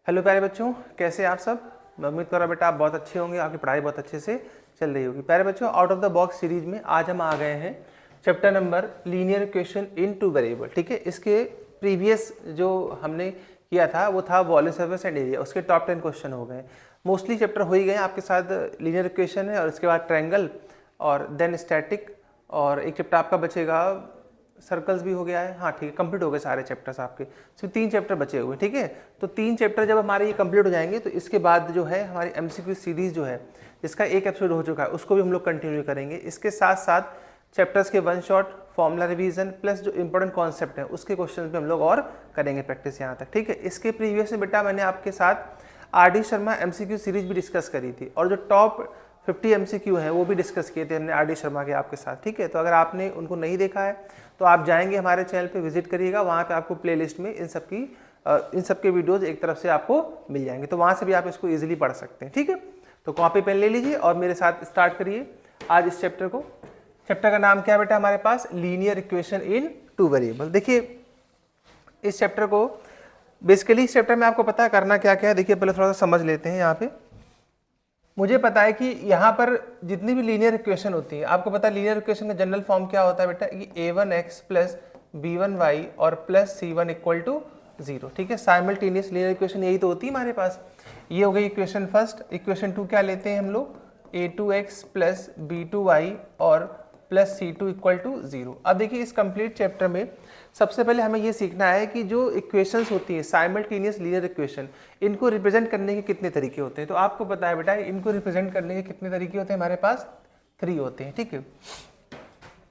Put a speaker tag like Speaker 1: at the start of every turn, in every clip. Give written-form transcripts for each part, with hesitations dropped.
Speaker 1: Hello प्यारे बच्चों, कैसे आप सब। मैं उम्मीद कर रहा हूँ बेटा आप बहुत अच्छे होंगे, आपकी पढ़ाई बहुत अच्छे से चल रही होगी। प्यारे बच्चों, out of the box series में आज हम आ गए हैं chapter number linear equation in two variable. ठीक है, इसके प्रीवियस जो हमने किया था वो था वॉल्यूम सरफेस एंड एरिया, उसके टॉप 10 क्वेश्चन हो गए। मोस्टली चैप्टर हो ही गए आपके साथ। लीनियर इक्वेशन है और इसके बाद ट्रायंगल और देन स्टैटिक, और एक चैप्टर आपका बचेगा सर्कल्स भी हो गया है। हाँ ठीक है, कंप्लीट हो गए सारे चैप्टर्स आपके, सिर्फ 3 चैप्टर बचे हुए। ठीक है, तो 3 चैप्टर जब हमारे ये कंप्लीट हो जाएंगे तो इसके बाद जो है हमारी एमसीक्यू सीरीज जो है, जिसका एक एपिसोड हो चुका है, उसको भी हम लोग कंटिन्यू करेंगे। इसके साथ साथ चैप्टर्स के one shot formula revision plus जो इंपॉर्टेंट कॉन्सेप्ट है उसके क्वेश्चन भी हम लोग और करेंगे प्रैक्टिस यहाँ तक। ठीक है, इसके प्रीवियस में बेटा मैंने आपके साथ आर.डी. शर्मा एमसीक्यू सीरीज भी डिस्कस करी थी, और जो टॉप 50 एमसीक्यू हैं वो भी डिस्कस किए थे हमने आर.डी. शर्मा के आपके साथ। ठीक है, तो अगर आपने उनको नहीं देखा है तो आप जाएंगे हमारे चैनल पे विजिट करिएगा, वहाँ पे आपको प्लेलिस्ट में इन सब के वीडियोस एक तरफ से आपको मिल जाएंगे, तो वहाँ से भी आप इसको इजीली पढ़ सकते हैं। ठीक है, तो कॉपी पेन ले लीजिए और मेरे साथ स्टार्ट करिए आज इस चैप्टर को। चैप्टर का नाम क्या है बेटा हमारे पास? Linear equation in two variable. देखिए इस चैप्टर को बेसिकली इस चैप्टर में आपको पता है करना क्या क्या है। देखिए पहले थोड़ा सा समझ लेते हैं। यहाँ पे मुझे पता है कि यहाँ पर जितनी भी लीनियर इक्वेशन होती है, आपको पता है लीनियर इक्वेशन का जनरल फॉर्म क्या होता है बेटा, कि a1x प्लस b1y और प्लस c1 इक्वल टू 0। ठीक है, साइमल्टेनियस लीनियर इक्वेशन यही तो होती है हमारे पास। ये हो गई इक्वेशन फर्स्ट। इक्वेशन 2 क्या लेते हैं हम लोग, a2x प्लस b2y और प्लस c2 इक्वल टू 0। अब देखिए इस कंप्लीट चैप्टर में सबसे पहले हमें ये सीखना है कि जो इक्वेशंस होती हैं साइमल्टेनियस लीनियर इक्वेशन, इनको रिप्रेजेंट करने के कितने तरीके होते हैं। तो आपको पता है बेटा इनको रिप्रेजेंट करने के कितने तरीके होते हैं, हमारे पास 3 होते हैं। ठीक है,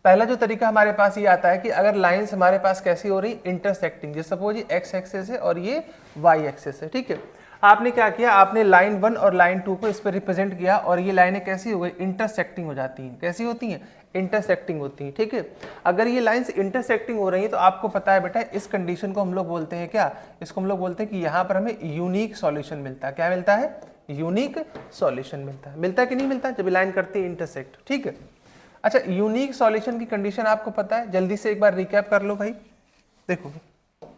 Speaker 1: पहला जो तरीका हमारे पास ये आता है कि अगर लाइंस हमारे पास कैसी हो रही, इंटरसेक्टिंग, जैसे सपोज ये एक्स एक्सेस है और ये वाई एक्सेस है। ठीक है, आपने क्या किया, आपने लाइन 1 और लाइन 2 को इस पर रिप्रेजेंट किया और ये लाइनें कैसी हो गई, इंटरसेक्टिंग हो जाती हैं। कैसी होती हैं, इंटरसेक्टिंग होती हैं। ठीक है, अगर ये लाइंस इंटरसेक्टिंग हो रही हैं तो आपको पता है बेटा इस कंडीशन को हम लोग बोलते हैं क्या, इसको हम लोग बोलते हैं कि यहाँ पर हमें यूनिक सॉल्यूशन मिलता है। क्या मिलता है, यूनिक सॉल्यूशन मिलता है। मिलता है कि नहीं मिलता, जब लाइन करती है इंटरसेक्ट। ठीक है, अच्छा यूनिक सॉल्यूशन की कंडीशन आपको पता है, जल्दी से एक बार रिकैप कर लो भाई। देखो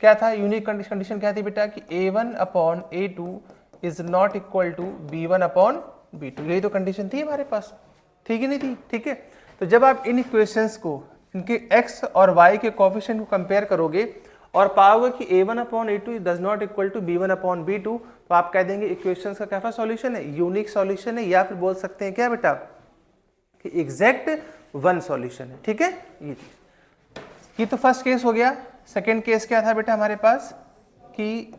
Speaker 1: क्या था यूनिक कंडीशन, क्या थी बेटा कि a1 upon a2 is not equal to b1 upon b2। यही तो कंडीशन थी हमारे पास, ठीक ही नहीं थी। ठीक है, तो जब आप इन इक्वेशंस को, इनके x और y के कोफिशिएंट को कंपेयर करोगे और पाओगे कि a1 upon a2 does not equal to b1 upon b2, तो आप कह देंगे इक्वेशंस का कैसा सॉल्यूशन है, यूनिक सॉल्यूशन है, या फिर बोल सकते हैं क्या बेटा कि एग्जैक्ट वन सॉल्यूशन है। ठीक है, ये चीज, ये तो फर्स्ट केस हो गया। सेकेंड केस क्या था बेटा हमारे पास, कि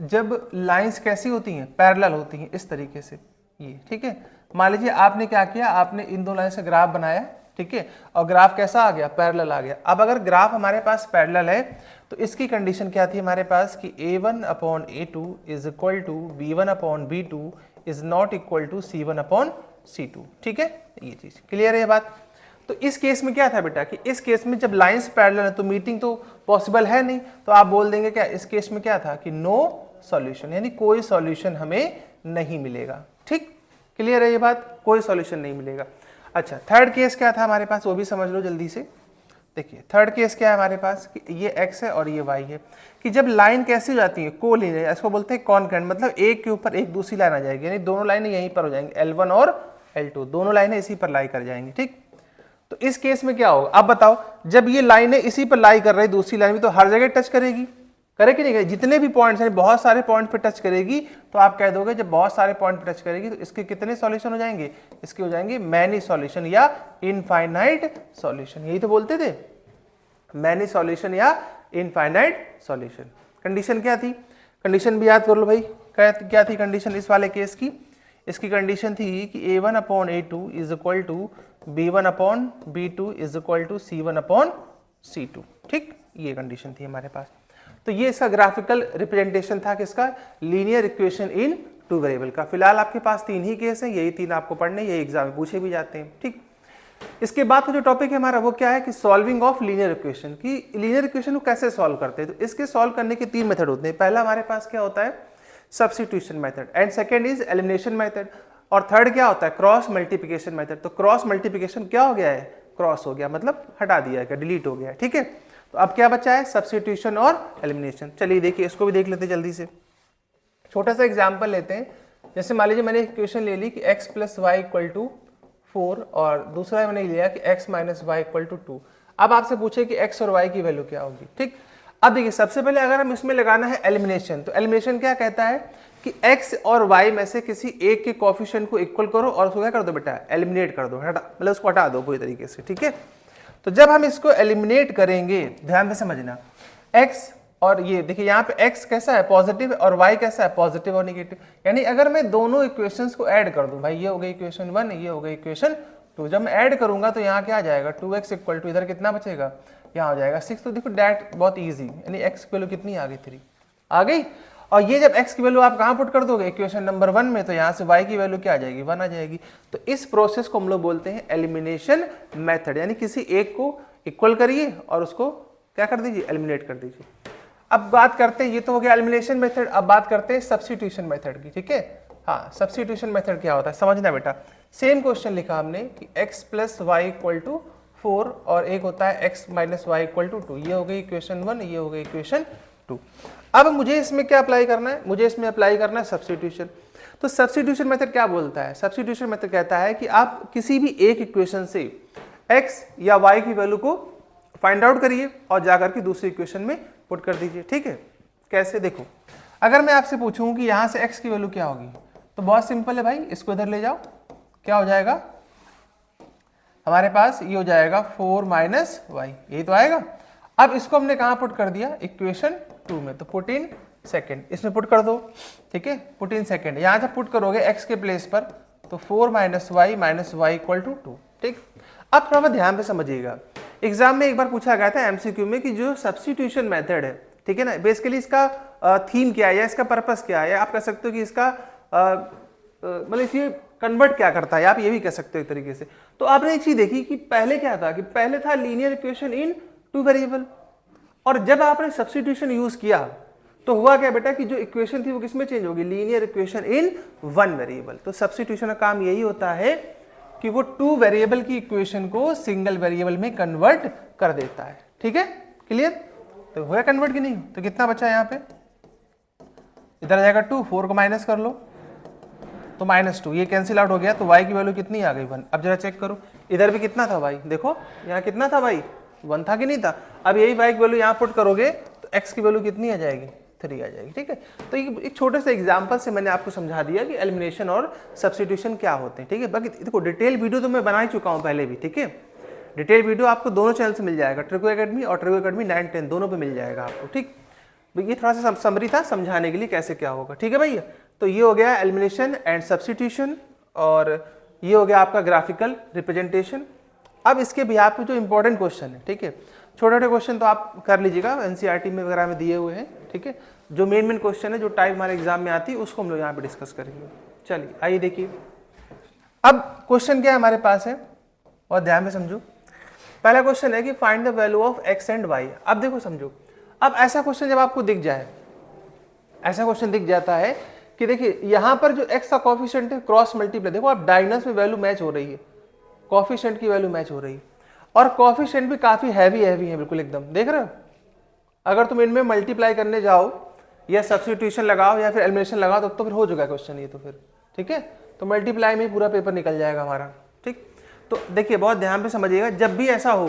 Speaker 1: जब लाइंस कैसी होती हैं, पैरेलल होती हैं इस तरीके से ये। ठीक है, मान लीजिए आपने क्या किया, आपने इन दो लाइन से ग्राफ बनाया। ठीक है, और ग्राफ कैसा आ गया, पैरेलल आ गया। अब अगर ग्राफ हमारे पास पैरेलल है तो इसकी कंडीशन क्या थी हमारे पास कि a1 upon a2 is equal to b1 upon b2 is not equal to c1 upon c2। ठीक है, ये चीज क्लियर है ये बात। तो इस केस में क्या था बेटा कि इस केस में जब लाइंस पैरेलल है तो मीटिंग तो पॉसिबल है नहीं, तो आप बोल देंगे क्या, इस केस में क्या था कि नो सॉल्यूशन, यानी कोई सॉल्यूशन हमें नहीं मिलेगा। ठीक, क्लियर है ये बात, कोई सॉल्यूशन नहीं मिलेगा। अच्छा, थर्ड केस क्या था हमारे पास, वो भी समझ लो जल्दी से। देखिए थर्ड केस क्या है हमारे पास कि ये x है और ये y है, कि जब लाइन कैसी हो जाती है, कोलिनियर, इसको बोलते हैं कॉन्करेंट, मतलब एक के ऊपर एक दूसरी लाइन आ जाएगी, यानी दोनों लाइनें यहीं पर हो जाएंगी, L1 और L2 दोनों लाइनें इसी पर लाई कर जाएंगी। ठीक, तो इस केस में क्या होगा, अब बताओ, जब ये लाइनें इसी पर लाई कर रही, दूसरी लाइन भी तो हर जगह टच करेगी, करे कि नहीं करे, जितने भी पॉइंट्स हैं बहुत सारे पॉइंट पे टच करेगी, तो आप कह दोगे जब बहुत सारे पॉइंट पे टच करेगी तो इसके कितने सॉल्यूशन हो जाएंगे, इसके हो जाएंगे मैनी सॉल्यूशन या इनफाइनाइट सॉल्यूशन। यही तो बोलते थे, मैनी सॉल्यूशन या इनफाइनाइट सॉल्यूशन। कंडीशन क्या थी, कंडीशन भी याद कर लो भाई, क्या थी कंडीशन इस वाले केस की, इसकी कंडीशन थी कि a1 upon a2 is equal to b1 upon b2 is equal to c1 upon c2। ठीक, ये कंडीशन थी हमारे पास। तो ये इसका ग्राफिकल रिप्रेजेंटेशन था किसका, linear equation in two variable का। फिलहाल आपके पास 3 ही केस हैं, यही 3 आपको पढ़ने, यही एग्जाम में पूछे भी जाते हैं। ठीक, इसके बाद का जो टॉपिक है हमारा वो क्या है कि सॉल्विंग ऑफ लीनियर इक्वेशन, की लीनियर इक्वेशन को कैसे सॉल्व करते हैं। तो इसके सॉल्व करने के 3 मेथड होते हैं। पहला हमारे पास क्या होता है, substitution method, and second is elimination method, और थर्ड क्या होता है, क्रॉस मल्टीप्लिकेशन मेथड। तो क्रॉस मल्टीप्लिकेशन क्या हो गया है, क्रॉस हो गया, मतलब हटा दिया गया, डिलीट हो गया। ठीक है, तो अब क्या बचा है, सब्स्टिट्यूशन और एलिमिनेशन। चलिए देखिए इसको भी देख लेते जल्दी से। छोटा सा एग्जाम्पल लेते हैं। जैसे मान लीजिए मैंने इक्वेशन ले ली कि x plus y equal to 4 और दूसरा मैंने लिया कि x minus y equal to 2। अब आपसे पूछे कि x और y की वैल्यू क्या होगी, ठीक। अब देखिए सबसे पहले अगर हम इसमें लगाना है एलिमिनेशन, तो एलिमिनेशन क्या कहता है कि x और y में से किसी एक के कोफिशिएंट को इक्वल करो और उसको क्या कर दो बेटा, एलिमिनेट कर दो, मतलब उसको हटा दो पूरी तरीके से, ठीक है। तो जब हम इसको एलिमिनेट करेंगे, ध्यान से समझना, x और ये देखिए यहाँ पे x कैसा है, पॉजिटिव, और y कैसा है, पॉजिटिव और निगेटिव। यानी अगर मैं दोनों इक्वेशंस को ऐड कर दूं, भाई ये हो गई इक्वेशन 1, ये हो गई इक्वेशन 2, जब मैं ऐड करूंगा तो यहाँ क्या आ जाएगा, 2x इक्वल टू इधर कितना बचेगा, यहाँ हो जाएगा 6। तो देखो डैट बहुत ईजी, यानी x की वैल्यू कितनी आ गई, 3 आ गई। और ये जब x की वैल्यू आप कहाँ पुट कर दोगे, इक्वेशन नंबर 1 में, तो यहाँ से y की वैल्यू क्या आ जाएगी, 1 आ जाएगी। तो इस प्रोसेस को हम लोग बोलते हैं एलिमिनेशन मेथड, यानी किसी एक को इक्वल करिए और उसको क्या कर दीजिए, एलिमिनेट कर दीजिए। अब बात करते हैं, ये तो हो गया एलिमिनेशन मेथड, अब बात करते हैं सब्स्टिट्यूशन मेथड की, ठीक है। हाँ, सब्स्टिट्यूशन मेथड क्या होता है समझना बेटा। सेम क्वेश्चन लिखा हमने कि x plus y equal to 4 और एक होता है x minus y equal to 2, ये हो गई इक्वेशन 1, ये हो गई इक्वेशन 2। अब मुझे इसमें क्या अप्लाई करना है, मुझे इसमें अप्लाई करना है सब्स्टिट्यूशन। तो सब्स्टिट्यूशन मेथड क्या बोलता है, सब्स्टिट्यूशन मेथड कहता है कि आप किसी भी एक इक्वेशन से x या y की वैल्यू को फाइंड आउट करिए और जाकर के दूसरी इक्वेशन में पुट कर दीजिए, ठीक है। कैसे, देखो अगर मैं आपसे पूछूं कि यहां से x की वैल्यू क्या होगी, तो बहुत सिंपल है भाई, इसको इधर ले जाओ, क्या हो जाएगा हमारे पास, ये हो जाएगा 4 माइनस वाई, यही तो आएगा। अब इसको हमने कहां पुट कर दिया, इक्वेशन 2 में, तो पुट इन सेकेंड, इसमें पुट कर दो, ठीक है, पुट इन सेकेंड। यहां जब पुट करोगे x के प्लेस पर, तो 4 माइनस वाई इक्वल टू 2, ठीक। अब थोड़ा ध्यान से समझिएगा, एग्जाम में एक बार पूछा गया था एमसीक्यू में कि जो सब्स्टिट्यूशन मेथड है, ठीक है ना, बेसिकली इसका थीम क्या है या इसका पर्पस क्या है, आप कह सकते हो कि इसका मतलब इसे कन्वर्ट क्या करता है, आप ये भी कह सकते हो एक तरीके से। तो आपने एक चीज देखी कि पहले क्या था, कि पहले था लीनियर इक्वेशन इन 2 वेरिएबल, और जब आपने सब्स्टिट्यूशन यूज किया तो हुआ क्या बेटा कि जो इक्वेशन थी वो किसमें चेंज होगी, लीनियर इक्वेशन इन 1 वेरिएबल। तो सब्स्टिट्यूशन का काम यही होता है कि वो 2 वेरिएबल की इक्वेशन को सिंगल वेरिएबल में कन्वर्ट कर देता है, ठीक है, क्लियर। तो हुआ कन्वर्ट कि नहीं, तो कितना बचा यहाँ पे, इधर आ जाएगा 2, 4 को माइनस कर लो तो -2, ये कैंसिल आउट हो गया, तो y की वैल्यू कितनी आ गई, 1। अब जरा चेक करो, इधर भी कितना था भाई, देखो यहाँ कितना था भाई, 1 था कि नहीं था। अब यही y की वैल्यू यहाँ पुट करोगे तो x की वैल्यू कितनी आ जाएगी, 3 आ जाएगी, ठीक है। तो ये एक छोटे से एग्जाम्पल से मैंने आपको समझा दिया कि एलिमिनेशन और सब्स्टिट्यूशन क्या होते हैं, ठीक है। बाकी देखो डिटेल वीडियो तो मैं बना ही चुका हूँ पहले भी, ठीक है। डिटेल वीडियो आपको दोनों चैनल से मिल जाएगा, ट्रिको एकेडमी और ट्रिको एकेडमी 9, 10 दोनों पे मिल जाएगा आपको, ठीक। ये थोड़ा सा समरी था समझाने के लिए कैसे क्या होगा, ठीक है भैया। तो ये हो गया एलिमिनेशन एंड सब्स्टिट्यूशन, और ये हो गया आपका ग्राफिकल रिप्रेजेंटेशन। अब इसके बिहाफ पे जो इंपॉर्टेंट क्वेश्चन है, ठीक है, छोटे छोटे क्वेश्चन तो आप कर लीजिएगा, एनसीईआरटी में वगैरह में दिए हुए हैं, ठीक है। जो मेन क्वेश्चन है, जो टाइप हमारे एग्जाम में आती है, उसको हम लोग यहाँ पे डिस्कस करेंगे। चलिए आइए देखिए, अब क्वेश्चन क्या हमारे पास है, और ध्यान में समझो। पहला क्वेश्चन है कि find the value of x and y। अब देखो समझो, अब ऐसा क्वेश्चन जब आपको दिख जाए, ऐसा क्वेश्चन दिख जाता है कि देखिए यहाँ पर जो x का कोफिशिएंट है क्रॉस मल्टीप्लाई, देखो आप डायगोनल्स में वैल्यू मैच हो रही है, कोफिशिएंट की वैल्यू मैच हो रही है, और कोफिशिएंट भी काफी हैवी है बिल्कुल एकदम, देख रहे हो। अगर तुम इनमें मल्टीप्लाई करने जाओ या सब्स्टिट्यूशन लगाओ या फिर एलिमिनेशन लगाओ तो फिर हो जाएगा क्वेश्चन ये, तो फिर ठीक है, तो मल्टीप्लाई में ही पूरा पेपर निकल जाएगा हमारा, ठीक। तो देखिए बहुत ध्यान पे समझिएगा, जब भी ऐसा हो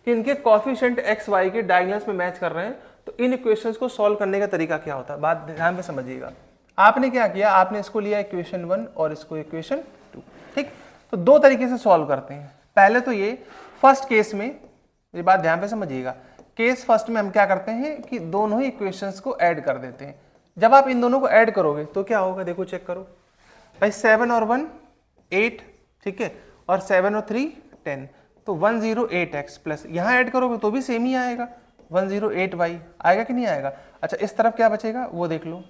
Speaker 1: कि इनके कोफिशिएंट x y के डायगोनल्स में मैच कर रहे हैं, तो इन इक्वेशंस को सॉल्व करने का तरीका क्या होता है, बात ध्यान पे समझिएगा। आपने क्या किया, आपने इसको लिया इक्वेशन 1 और इसको इक्वेशन 2, ठीक। तो दो तरीके से सॉल्व करते हैं। पहले तो ये फर्स्ट केस में, ये बात ध्यान पे समझिएगा, केस फर्स्ट में हम क्या करते हैं कि दोनों ही इक्वेशंस को ऐड कर देते हैं। जब आप इन दोनों को ऐड करोगे तो क्या होगा, देखो चेक करो भाई, 7 और 1 8, ठीक है, और 7 और 3 10, तो 108x प्लस यहाँ ऐड करोगे तो भी सेम ही आएगा, 108y आएगा कि नहीं आएगा। अच्छा इस तरफ क्या बचेगा वो देख लो,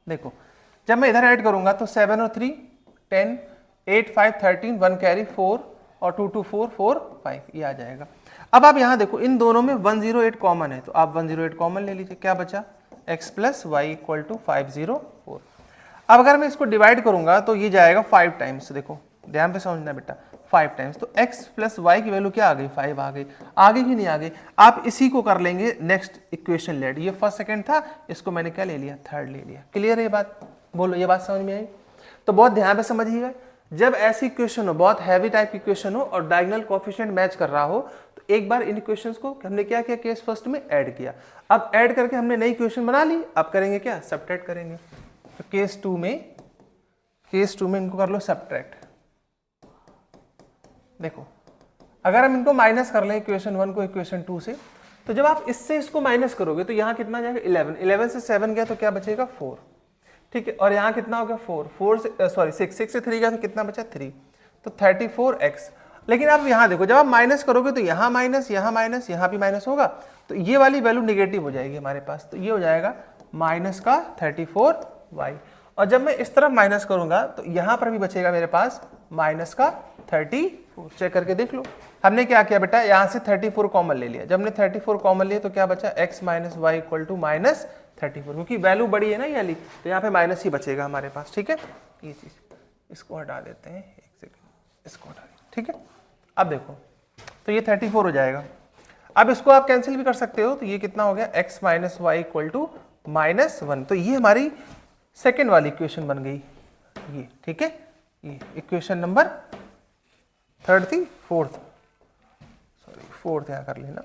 Speaker 1: देखो जब मैं इधर ऐड करूंगा तो 7 और 3 10, 8 5 13, 1 कैरी 4 और 2 2 4 4 5, ये आ जाएगा। अब आप यहाँ देखो इन दोनों में 108 कॉमन है, तो आप 108 कॉमन ले लीजिए, क्या बचा x plus y equal to 504। अब अगर मैं इसको डिवाइड करूंगा तो ये जाएगा 5 टाइम्स, देखो ध्यान पे समझना बेटा, 5 टाइम्स, तो x प्लस वाई की वैल्यू क्या आ गई 5 आ गई। आगे ही नहीं आगे, आप इसी को कर लेंगे नेक्स्ट इक्वेशन लेट। ये फर्स्ट सेकंड था, इसको मैंने क्या ले लिया, थर्ड ले लिया। क्लियर है ये बात? बोलो, ये बात समझ में आई? तो बहुत ध्यान से समझिएगा, जब ऐसी इक्वेशन हो, बहुत हैवी टाइप की इक्वेशन हो और डायगोनल कोएफिशिएंट मैच कर रहा हो, तो एक बार इन इक्वेशंस को हमने क्या किया, केस फर्स्ट में ऐड किया। अब ऐड करके हमने नई इक्वेशन बना ली, अब करेंगे क्या, सब्ट्रैक्ट करेंगे। तो केस टू में इनको कर लो सब्ट्रैक्ट। देखो, अगर हम इनको माइनस कर लें इक्वेशन 1 को इक्वेशन 2 से, तो जब आप इससे इसको माइनस करोगे तो यहाँ कितना जाएगा 11 से 7 गया तो क्या बचेगा 4, ठीक है। और यहाँ कितना हो गया 4 से 6 से 3 गया तो कितना बचा 3, तो 34x। लेकिन आप यहाँ देखो, जब आप माइनस करोगे तो यहाँ माइनस, यहाँ भी माइनस होगा, तो ये वाली वैल्यू निगेटिव हो जाएगी हमारे पास, तो ये हो जाएगा माइनस का 34y। और जब मैं इस तरफ माइनस करूंगा तो यहाँ पर भी बचेगा मेरे पास माइनस का 34। चेक करके देख लो, हमने क्या किया बेटा, यहाँ से 34 कॉमन ले लिया। जब हमने 34 कॉमन लिया तो क्या बचा, x minus y equal to minus 34, क्योंकि वैल्यू बड़ी है ना ये वाली, तो यहाँ पे माइनस ही बचेगा हमारे पास, ठीक है। ये चीज इसको हटा देते हैं, एक सेकेंड, इसको हटा दें, ठीक है। अब देखो, तो ये 34 हो जाएगा। अब इसको आप कैंसिल भी कर सकते हो, तो ये कितना हो गया, x minus y equal to -1। तो ये हमारी सेकेंड वाली इक्वेशन बन गई, ये, ठीक है। ये इक्वेशन नंबर थर्ड थी, फोर्थ यहाँ कर लेना,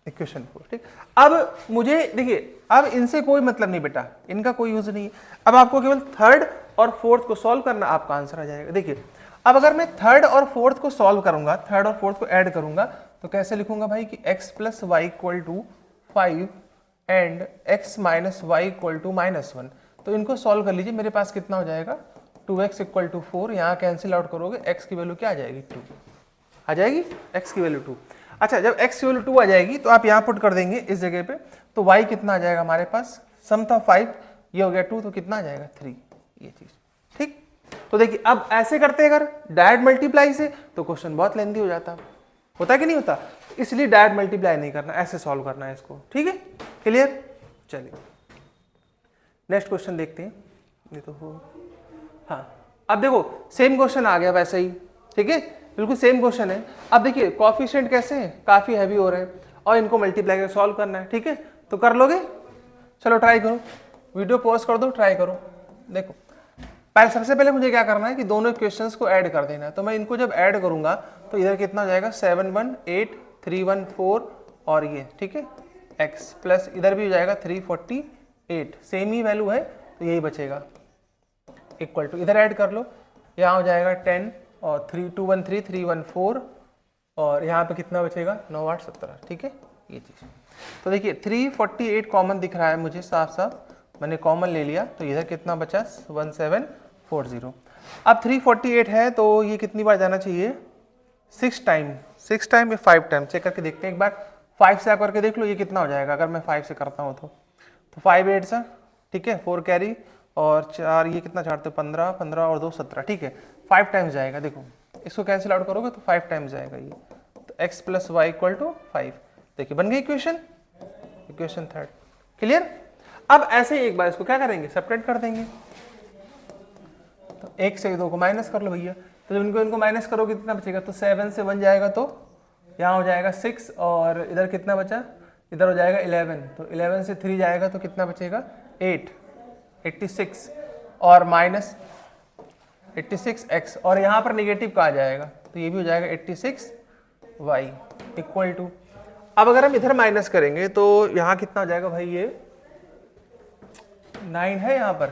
Speaker 1: इक्वेशन 4, ठीक। अब मुझे देखिए, अब इनसे कोई मतलब नहीं बेटा, इनका कोई यूज नहीं है। अब आपको केवल थर्ड और फोर्थ को सॉल्व करना, आपका आंसर आ जाएगा। देखिए, अब अगर मैं थर्ड और फोर्थ को सॉल्व करूंगा, थर्ड और फोर्थ को ऐड करूंगा, तो कैसे लिखूंगा भाई कि x plus y equal to 5 and x minus y equal to -1। तो इनको सॉल्व कर लीजिए, मेरे पास कितना हो जाएगा 2x इक्वल टू 4, यहाँ कैंसिल आउट करोगे, x की वैल्यू क्या आ जाएगी 2 आ जाएगी, x की वैल्यू 2। अच्छा, जब x की वैल्यू 2 आ जाएगी तो आप यहाँ पुट कर देंगे इस जगह पे, तो y कितना आ जाएगा हमारे पास, सम था 5, ये हो गया 2, तो कितना आ जाएगा 3, ये चीज, ठीक। तो देखिए, अब ऐसे करते अगर डायरेक्ट मल्टीप्लाई से तो क्वेश्चन बहुत लेंथी हो जाता, होता कि नहीं होता, इसलिए डायरेक्ट मल्टीप्लाई नहीं करना, ऐसे सॉल्व करना है इसको, ठीक है। क्लियर? चलिए नेक्स्ट क्वेश्चन देखते हैं। ये तो हो, हाँ, अब देखो सेम क्वेश्चन आ गया वैसे ही, ठीक है, बिल्कुल सेम क्वेश्चन है। अब देखिए कोएफिशिएंट कैसे हैं, काफी हैवी हो रहे हैं और इनको मल्टीप्लाई करके सॉल्व करना है, ठीक है। तो कर लोगे? चलो ट्राई करो, वीडियो पॉज कर दो, ट्राई करो। देखो, सबसे पहले मुझे क्या करना है कि दोनों इक्वेशंस को ऐड कर देना है। तो मैं इनको जब ऐड करूंगा तो इधर कितना हो जाएगा 7 1 8 3 1 4 और ये, ठीक है, x प्लस इधर भी हो जाएगा 348, सेम ही वैल्यू है तो यही बचेगा, इक्वल टू इधर ऐड कर लो, यहाँ हो जाएगा 10 और 3 2 1 3 3 1 4 और यहाँ पे कितना बचेगा 9 8 17, ठीक है, ये चीज़। तो देखिए 348 कॉमन दिख रहा है मुझे साफ साफ, मैंने कॉमन ले लिया, तो इधर कितना बचा 1740। अब 348 है तो ये कितनी बार जाना चाहिए, 6 टाइम या 5 टाइम, चेक करके देखते हैं एक बार। 5 से आप करके देख लो ये कितना हो जाएगा, अगर मैं 5 से करता हूँ तो 5 8 सा, ठीक है, 4 कैरी और 4 ये कितना छाड़ते हो 15 15 और 2 17, ठीक है, 5 टाइम्स जाएगा। देखो इसको कैंसिल आउट करोगे तो 5 टाइम्स जाएगा ये, तो x plus y equal to 5। देखिए बन गई इक्वेशन थर्ड। क्लियर? अब ऐसे ही एक बार इसको क्या करेंगे, सेपरेट कर देंगे। तो 1 से 2 को माइनस कर लो भैया, तो जब इनको माइनस करोगे कितना बचेगा, तो 7 से 1 जाएगा तो यहाँ हो जाएगा 6 और इधर कितना बचा, इधर हो जाएगा 11, तो 11 से 3 जाएगा तो कितना बचेगा 8 86 और माइनस 86x और यहाँ पर नेगेटिव का आ जाएगा तो ये भी हो जाएगा 86y इक्वल टू, अब अगर हम इधर माइनस करेंगे तो यहाँ कितना हो जाएगा भाई, ये 9 है यहाँ पर,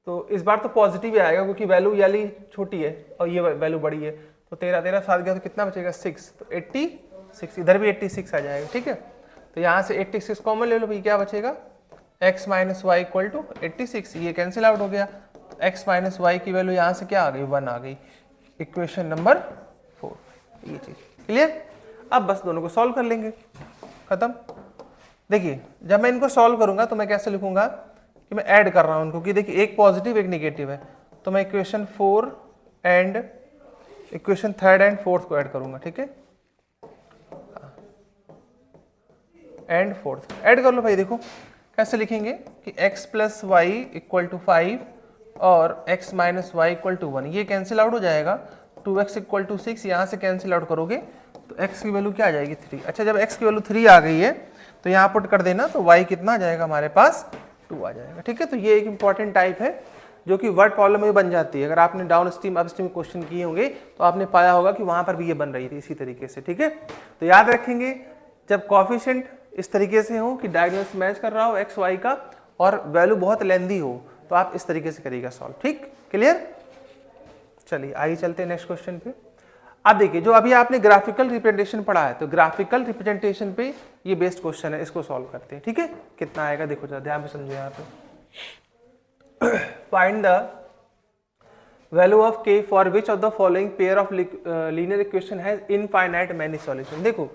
Speaker 1: तो इस बार तो पॉजिटिव ही आएगा क्योंकि वैल्यू याली छोटी है और ये वैल्यू बड़ी है, तो 13 13 7 गया तो कितना बचेगा 6, तो 86, इधर भी 86 आ जाएगा, ठीक है। तो यहाँ से 86 कॉमन ले लो भाई, क्या बचेगा x minus y equal to 86, ये कैंसिल आउट हो गया, x माइनस वाई की वैल्यू यहाँ से क्या आ गई 1 आ गई, इक्वेशन नंबर 4, ये चीज क्लियर। अब बस दोनों को सॉल्व कर लेंगे, खत्म। देखिए जब मैं इनको सॉल्व करूंगा तो मैं कैसे लिखूंगा कि मैं ऐड कर रहा हूं उनको, कि देखिए एक पॉजिटिव एक नेगेटिव है, तो मैं equation 4 and equation third and fourth को ऐड करूंगा, ठीक है, एंड फोर्थ ऐड कर लो भाई। देखो कैसे लिखेंगे कि x plus y equal to 5 और x minus y equal to 1, ये कैंसिल आउट हो जाएगा 2x इक्वल टू 6, यहाँ से कैंसिल आउट करोगे तो x की वैल्यू क्या आ जाएगी 3। अच्छा जब x की वैल्यू 3 आ गई है तो यहाँ पुट कर देना, तो y कितना आ जाएगा हमारे पास 2 आ जाएगा। ठीक है, तो ये एक इंपॉर्टेंट टाइप है जो कि वर्ड प्रॉब्लम में बन जाती है। अगर आपने down stream up stream question किए होंगे तो आपने पाया होगा कि वहां पर भी ये बन रही थी इसी तरीके से। ठीक है, तो याद रखेंगे जब कोएफिशिएंट इस तरीके से हो कि डायगोनल्स मैच कर रहा हो एक्स वाई का और वैल्यू बहुत लेंदी हो तो आप इस तरीके से करिएगा सॉल्व। ठीक, क्लियर। चलिए आइए चलते हैं नेक्स्ट क्वेश्चन पे। अब देखिए जो अभी आपने ग्राफिकल रिप्रेजेंटेशन पढ़ा है तो ग्राफिकल रिप्रेजेंटेशन पे ये बेस्ड क्वेश्चन है, इसको सॉल्व करते हैं। ठीक है, कितना आएगा देखो जरा ध्यान से समझो यहाँ पे। Find the value of k for which of the following pair of linear equation has infinite many solution। देखो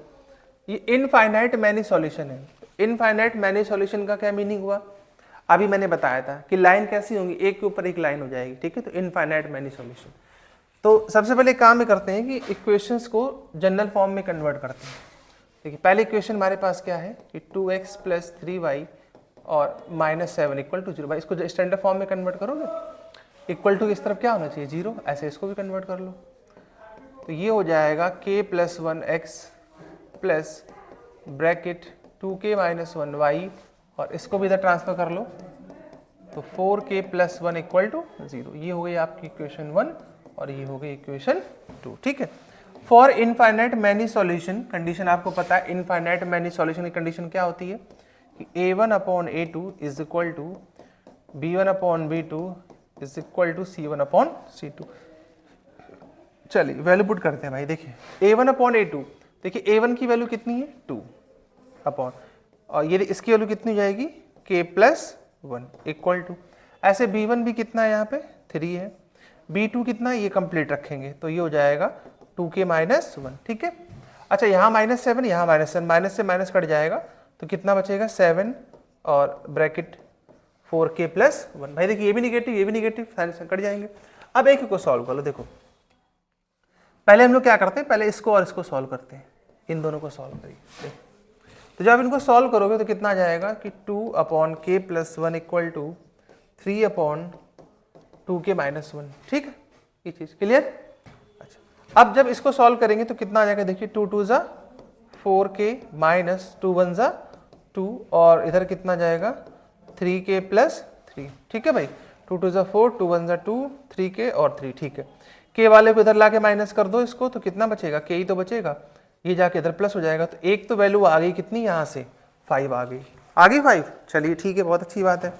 Speaker 1: ये infinite many solution है। infinite many solution का क्या मीनिंग हुआ, अभी मैंने बताया था कि लाइन कैसी होंगी, एक के ऊपर एक लाइन हो जाएगी। ठीक है, तो infinite many solution। तो सबसे पहले काम में करते हैं कि इक्वेशंस को जनरल फॉर्म में कन्वर्ट करते हैं। देखिए पहले इक्वेशन हमारे पास क्या है कि 2x + 3y और -7 इक्वल टू 0। भाई इसको स्टैंडर्ड फॉर्म में कन्वर्ट करोगे, इक्वल टू इस तरफ क्या होना चाहिए 0, ऐसे इसको भी कन्वर्ट कर लो। तो ये हो जाएगा k + 1x plus bracket 2k - 1y और इसको भी इधर ट्रांसफर कर लो तो 4k + 1 इक्वल टू 0। ये हो गई आपकी इक्वेशन 1 और ये हो गई इक्वेशन 2। ठीक है, for infinite many solution condition आपको पता है, इनफाइनाइट मैनी सॉल्यूशन की कंडीशन क्या होती है कि a1/a2 is equal to b1/b2 is equal to c1/c2। चलिए वैल्यू पुट करते हैं भाई। देखिए a1/a2, देखिए a1 की वैल्यू कितनी है 2 अपॉन, और ये इसकी वैल्यू कितनी हो जाएगी k + 1 इक्वल टू, ऐसे b1 भी कितना है यहाँ पे 3 है, b2 कितना है ये कंप्लीट रखेंगे तो ये हो जाएगा 2k - 1। ठीक है, अच्छा यहाँ -7 यहाँ -7, माइनस से माइनस कट जाएगा तो कितना बचेगा 7 और ब्रैकेट 4k + 1। भाई देखिए ये भी निगेटिव ये भी निगेटिव, साइंस कट जाएंगे। अब एक को सॉल्व कर लो। देखो पहले हम लोग क्या करते हैं, पहले इसको और इसको सॉल्व करते हैं, इन दोनों को सॉल्व करिए। तो जब इनको सॉल्व करोगे तो कितना आ जाएगा कि 2/k + 1 इक्वल टू 3/2k - 1। ठीक है, ये चीज क्लियर। अच्छा अब जब इसको सॉल्व करेंगे तो कितना आ जाएगा, देखिए 2 × 2 = 4k - 2 × 1 = 2 और इधर कितना जाएगा 3k + 3। ठीक है भाई, 2 × 2 = 4, 2 × 1 = 2, 3k और 3। ठीक है, k वाले को इधर लाके माइनस कर दो इसको तो कितना बचेगा, k ही तो बचेगा, ये जाके इधर प्लस हो जाएगा। तो एक तो वैल्यू आ गई कितनी यहाँ से 5 आ गई, 5। चलिए ठीक है, बहुत अच्छी बात है।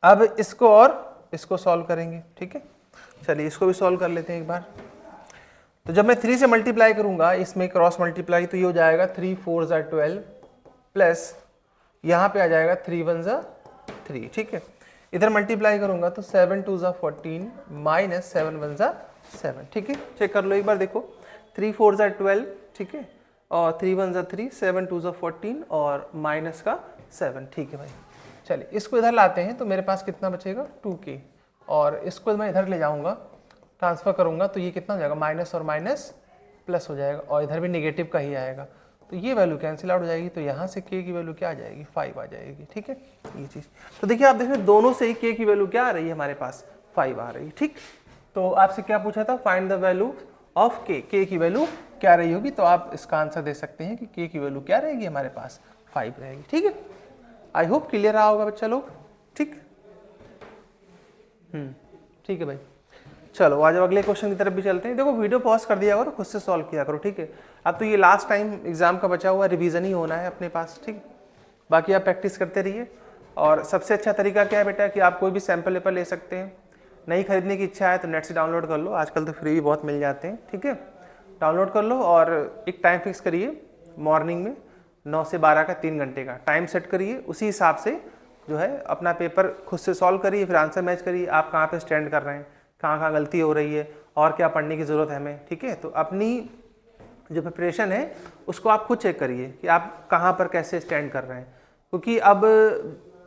Speaker 1: अब इसको और इसको सॉल्व करेंगे। ठीक है, चलिए इसको भी सॉल्व कर लेते हैं एक बार। तो जब मैं 3 से मल्टीप्लाई करूंगा इसमें क्रॉस मल्टीप्लाई तो ये हो जाएगा 3 × 4 = 12 प्लस यहाँ पे आ जाएगा 3 × 1 = 3। ठीक है, इधर मल्टीप्लाई करूंगा तो 7 × 2 = 14 - 7 × 1 = 7। ठीक है, चेक कर लो एक बार, देखो 3 × 4 = 12। ठीक है, और 3 × 1 = 3, 7 × 2 = 14 और माइनस का 7। ठीक है भाई, चलिए इसको इधर लाते हैं तो मेरे पास कितना बचेगा 2k और इसको मैं इधर ले जाऊंगा ट्रांसफर करूंगा तो ये कितना हो जाएगा, माइनस और माइनस प्लस हो जाएगा और इधर भी नेगेटिव का ही आएगा तो ये वैल्यू कैंसिल आउट हो जाएगी। तो यहाँ से k की वैल्यू क्या आ जाएगी 5 आ जाएगी। ठीक है, ये चीज़ तो देखिए आप देखिए दोनों से ही k की वैल्यू क्या आ रही है हमारे पास 5 आ रही है। ठीक, तो आपसे क्या पूछा था, find the value of k, k की वैल्यू क्या रही होगी, तो आप इसका आंसर दे सकते हैं कि k की वैल्यू क्या रहेगी हमारे पास 5 रहेगी। ठीक है, आई होप क्लियर रहा होगा बच्चा लोग। ठीक, ठीक है भाई, चलो आज अगले क्वेश्चन की तरफ भी चलते हैं। देखो वीडियो पॉज कर दिया करो, खुद से सॉल्व किया करो। ठीक है, अब तो ये लास्ट टाइम एग्जाम का बचा हुआ रिवीजन ही होना है अपने पास। ठीक, बाकी आप प्रैक्टिस करते रहिए। और सबसे अच्छा तरीका क्या है बेटा कि आप कोई भी सैम्पल पेपर ले सकते हैं, नहीं खरीदने की इच्छा है तो नेट से डाउनलोड कर लो, आजकल तो फ्री भी बहुत मिल जाते हैं। ठीक है, डाउनलोड कर लो और एक टाइम फिक्स करिए, मॉर्निंग में 9 से 12 का 3 घंटे का टाइम सेट करिए, उसी हिसाब से जो है अपना पेपर खुद से सॉल्व करिए, फिर आंसर मैच करिए, आप कहाँ पे स्टैंड कर रहे हैं, कहाँ कहाँ गलती हो रही है और क्या पढ़ने की ज़रूरत है हमें। ठीक है, तो अपनी जो प्रिपरेशन है उसको आप खुद चेक करिए कि आप कहाँ पर कैसे स्टैंड कर रहे हैं, क्योंकि अब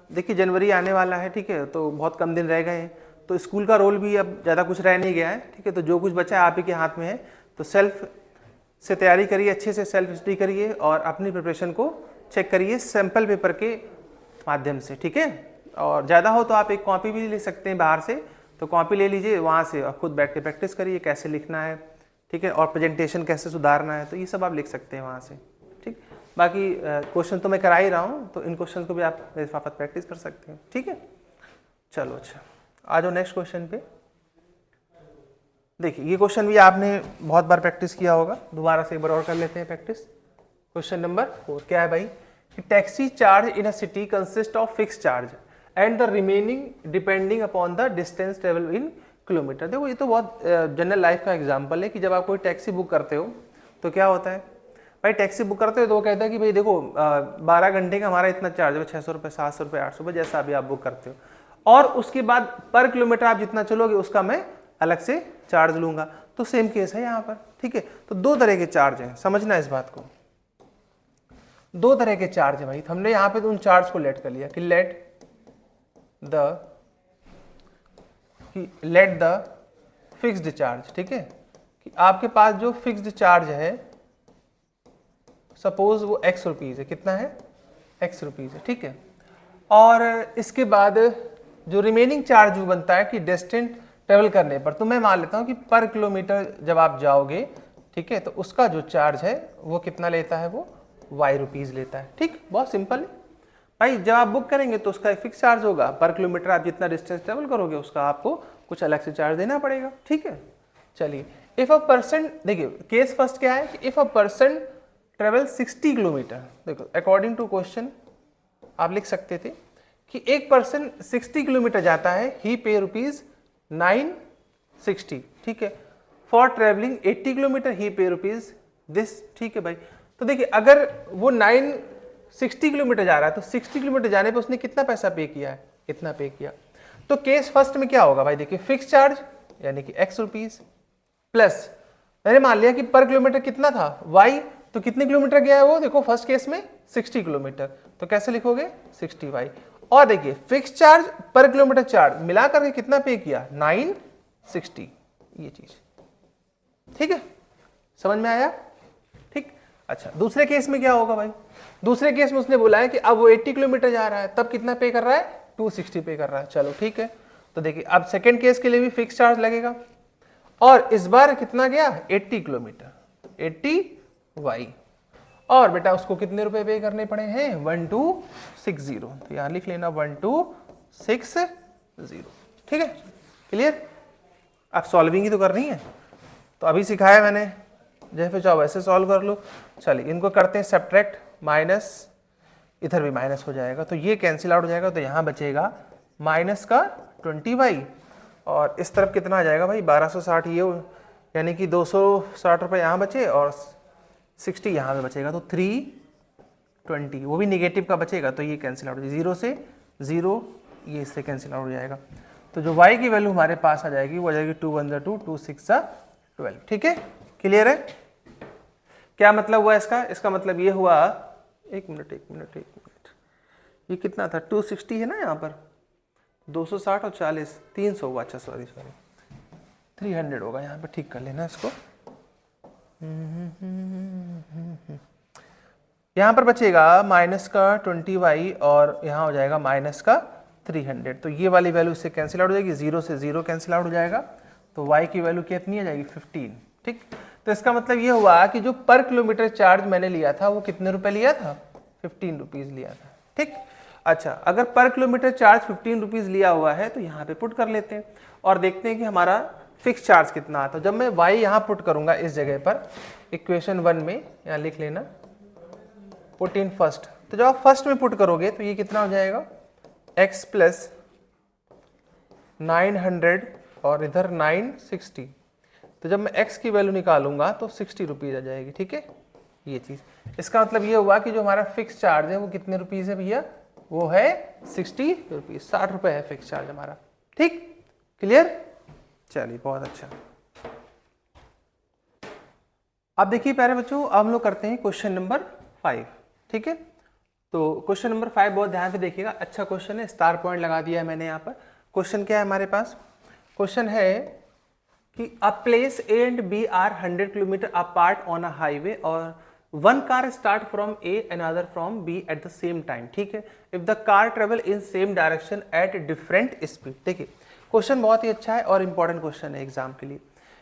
Speaker 1: देखिए जनवरी आने वाला है। ठीक है, तो बहुत कम दिन रह गए हैं, तो स्कूल का रोल भी अब ज़्यादा कुछ रह नहीं गया है। ठीक है, तो जो कुछ बचा है आप ही के हाथ में है, तो सेल्फ से तैयारी करिए, अच्छे से सेल्फ स्टडी करिए और अपनी प्रिपरेशन को चेक करिए सैम्पल पेपर के माध्यम से। ठीक है, और ज़्यादा हो तो आप एक कॉपी भी ले सकते हैं बाहर से, तो कॉपी ले लीजिए, वहाँ से आप खुद बैठ के प्रैक्टिस करिए कैसे लिखना है, ठीक है, और प्रेजेंटेशन कैसे सुधारना है, तो ये सब आप लिख सकते हैं वहाँ से, ठीक। बाकी क्वेश्चन तो मैं करा ही रहा हूँ, तो इन क्वेश्चन को भी आप मेरे साथ प्रैक्टिस कर सकते हैं, ठीक है। चलो अच्छा, आ जाओ नेक्स्ट क्वेश्चन पे। देखिए ये क्वेश्चन भी आपने बहुत बार प्रैक्टिस किया होगा, दोबारा से एक बार और कर लेते हैं प्रैक्टिस। क्वेश्चन नंबर 4 क्या है भाई कि taxi charge in a city consist of fix charge and the remaining depending upon the distance travel in kilometre. देखो ये तो बहुत जनरल लाइफ का एग्जांपल है कि जब आप कोई टैक्सी बुक करते हो तो क्या होता है भाई, टैक्सी बुक करते हो तो वो कहता है कि भाई देखो 12 घंटे का हमारा इतना चार्ज है, 600 रुपये, 700 रुपये, 800 रुपये, जैसा अभी आप बुक करते हो, और उसके बाद पर किलोमीटर आप जितना चलोगे उसका मैं अलग से चार्ज लूंगा। तो सेम केस है यहाँ पर, ठीक है। तो दो तरह के चार्ज हैं, समझना इस बात को, दो तरह के चार्ज है भाई। तो हमने यहाँ पे तो उन चार्ज को लेट कर लिया कि लेट द फिक्स्ड चार्ज, ठीक है, कि आपके पास जो फिक्स्ड चार्ज है सपोज वो x रुपीज है, कितना है x रुपीज है, ठीक है। और इसके बाद जो रिमेनिंग चार्ज जो बनता है कि डिस्टेंस ट्रेवल करने पर, तो मैं मान लेता हूं कि पर किलोमीटर जब आप जाओगे, ठीक है, तो उसका जो चार्ज है वो कितना लेता है, वो y रुपीज लेता है, ठीक। बहुत सिंपल है भाई, जब आप बुक करेंगे तो उसका एक फिक्स चार्ज होगा, पर किलोमीटर आप जितना डिस्टेंस ट्रेवल करोगे उसका आपको कुछ अलग से चार्ज देना पड़ेगा, ठीक है। चलिए इफ अ पर्सन, देखिए केस फर्स्ट क्या है कि if a person travel 60 kilometre, देखो अकॉर्डिंग टू क्वेश्चन आप लिख सकते थे कि एक पर्सन 60 किलोमीटर जाता है, ही पे रुपीज 960, ठीक है। For travelling 80 kilometre he pay rupees this, ठीक है भाई। तो देखिए अगर वो 960 किलोमीटर जा रहा है तो 60 किलोमीटर जाने पे उसने कितना पैसा पे किया है, इतना पे किया। तो केस फर्स्ट में क्या होगा भाई, देखिए फिक्स चार्ज यानी कि x रुपीज प्लस मैंने मान लिया कि पर किलोमीटर कितना था y, तो कितने किलोमीटर गया है वो, देखो फर्स्ट केस में 60 किलोमीटर, तो कैसे लिखोगे 60y। और देखिए फिक्स चार्ज पर किलोमीटर चार्ज मिला करके कितना पे किया 960, ये चीज, ठीक है, समझ में आया, ठीक। अच्छा दूसरे केस में क्या होगा भाई, दूसरे केस में उसने बोला है कि अब वो 80 किलोमीटर जा रहा है, तब कितना पे कर रहा है 260 पे कर रहा है, चलो ठीक है। तो देखिए अब सेकेंड केस के लिए भी फिक्स चार्ज लगेगा, और इस बार कितना गया 80 किलोमीटर, 80y, और बेटा उसको कितने रुपए पे करने पड़े हैं 1260, तो यहां लिख लेना 1260, ठीक है, क्लियर। आप सॉल्विंग ही तो करनी है, तो अभी सिखाया मैंने, जैसे चाहो वैसे सॉल्व कर लो। चलिए इनको करते हैं सब्ट्रैक्ट, माइनस, इधर भी माइनस हो जाएगा तो ये कैंसिल आउट हो जाएगा, तो यहाँ बचेगा माइनस का 20y, और इस तरफ कितना आ जाएगा भाई 1260, ये यानी कि 260 रुपये यहाँ बचे और 60 यहाँ पे बचेगा, तो 320, वो भी निगेटिव का बचेगा, तो ये कैंसिल आउट हो जाएगा, 0 से 0, ये इससे कैंसिल आउट हो जाएगा। तो जो y की वैल्यू हमारे पास आ जाएगी वो आ जाएगी 2 1 2 2 6 12, ठीक है, क्लियर है। क्या मतलब हुआ इसका, इसका मतलब ये हुआ, एक मिनट, ये कितना था 260 है ना, यहाँ पर 260 और 40, 300 हुआ, अच्छा सॉरी 300 होगा यहाँ पर, ठीक कर लेना इसको। यहाँ पर बचेगा माइनस का 20y और यहाँ हो जाएगा माइनस का 300, तो ये वाली वैल्यू इससे कैंसिल आउट हो जाएगी, 0 से 0 कैंसिल आउट हो जाएगा, तो y की वैल्यू कितनी आ जाएगी 15, ठीक। तो इसका मतलब ये हुआ कि जो पर किलोमीटर चार्ज मैंने लिया था वो कितने रुपए लिया था 15 रुपीज लिया था, ठीक। अच्छा अगर पर किलोमीटर चार्ज 15 रुपीज लिया हुआ है तो यहाँ पे पुट कर लेते हैं और देखते हैं कि हमारा फिक्स चार्ज कितना आता है। जब मैं y यहाँ पुट करूंगा इस जगह पर इक्वेशन 1 में, यहाँ लिख लेना पुट इन फर्स्ट, तो जब आप फर्स्ट में पुट करोगे तो ये कितना हो जाएगा x प्लस 900 और इधर 960, तो जब मैं x की वैल्यू निकालूंगा तो 60 रुपीज आ जाएगी, ठीक है, ये चीज। इसका मतलब ये हुआ कि जो हमारा फिक्स चार्ज है वो कितने रुपीज है भैया, वो है 60 रुपीज, 60 रुपए है फिक्स चार्ज हमारा, ठीक, क्लियर। चलिए बहुत अच्छा। अब देखिए प्यारे बच्चों, अब हम लोग करते हैं क्वेश्चन नंबर 5, ठीक है। तो क्वेश्चन नंबर 5 बहुत ध्यान से देखिएगा, अच्छा क्वेश्चन है, स्टार पॉइंट लगा दिया है मैंने यहाँ पर। क्वेश्चन क्या है हमारे पास, क्वेश्चन है कि a place A and B are 100 kilometre apart on a highway और one car start from A another from B at the same time, ठीक है। If the car travel in same direction at different speed, देखिए question बहुत ही अच्छा है और important question है एग्जाम के लिए।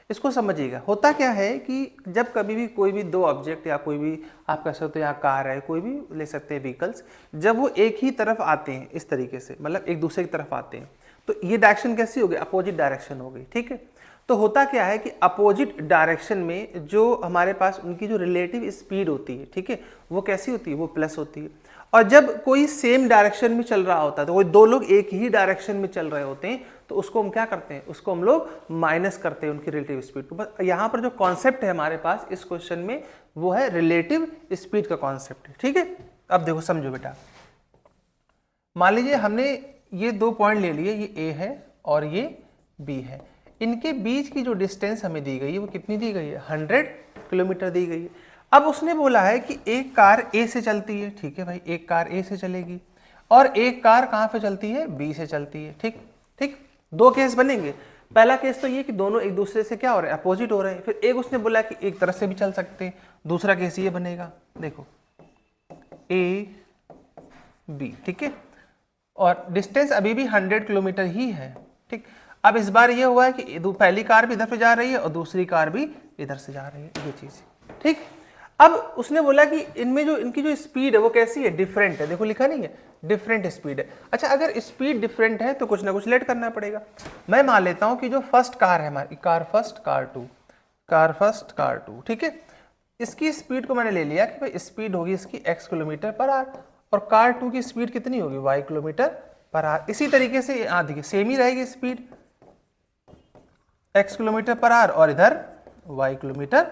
Speaker 1: इसको समझिएगा। होता क्या है कि जब कभी भी कोई भी दो ऑब्जेक्ट या कोई भी आप कह सकते हो या कार है, कोई भी ले सकते हैं व्हीकल्स, जब वो एक ही तरफ आते हैं इस तरीके से, मतलब एक दूसरे की तरफ आते हैं, तो ये डायरेक्शन कैसी होगी, अपोजिट डायरेक्शन हो गई, ठीक है। तो होता क्या है कि अपोजिट डायरेक्शन में जो हमारे पास उनकी जो रिलेटिव स्पीड होती है, ठीक है, वो कैसी होती है, वो प्लस होती है। और जब कोई सेम डायरेक्शन में चल रहा होता है, तो कोई दो लोग एक ही डायरेक्शन में चल रहे होते हैं, तो उसको हम क्या करते हैं, उसको हम लोग माइनस करते हैं उनकी रिलेटिव स्पीड को। बस यहाँ पर जो कॉन्सेप्ट है हमारे पास इस क्वेश्चन में, वो है रिलेटिव स्पीड का कॉन्सेप्ट है, ठीक है। अब देखो समझो बेटा, मान लीजिए हमने ये दो पॉइंट ले लिए, ये ए है और ये बी है, इनके बीच की जो डिस्टेंस हमें दी गई है वो कितनी दी गई है, 100 किलोमीटर दी गई है। अब उसने बोला है कि एक कार ए से चलती है, ठीक है भाई, एक कार ए से चलेगी और एक कार कहाँ पे चलती है, बी से चलती है, ठीक ठीक। दो केस बनेंगे। पहला केस तो ये कि दोनों एक दूसरे से क्या हो रहे हैं, अपोजिट हो रहे हैं। फिर एक उसने बोला कि एक तरफ से भी चल सकते हैं। दूसरा केस ये बनेगा, देखो ए बी, ठीक है, और डिस्टेंस अभी भी 100 किलोमीटर ही है, ठीक। अब इस बार ये हुआ है कि पहली कार भी इधर से जा रही है और दूसरी कार भी इधर से जा रही है, ये चीज, ठीक। अब उसने बोला कि इनमें जो इनकी जो स्पीड है वो कैसी है, डिफरेंट है। देखो लिखा नहीं है, डिफरेंट स्पीड है। अच्छा, अगर स्पीड डिफरेंट है तो कुछ ना कुछ लेट करना पड़ेगा। मैं मान लेता हूं कि जो फर्स्ट कार है हमारी, car first car two, car first car two, ठीक है, इसकी स्पीड को मैंने ले लिया कि भाई स्पीड होगी इसकी x किलोमीटर पर आवर और कार टू की स्पीड कितनी होगी, y किलोमीटर पर आवर। इसी तरीके से यहाँ देखिए सेम ही रहेगी speed, x kilometre per hour और इधर y किलोमीटर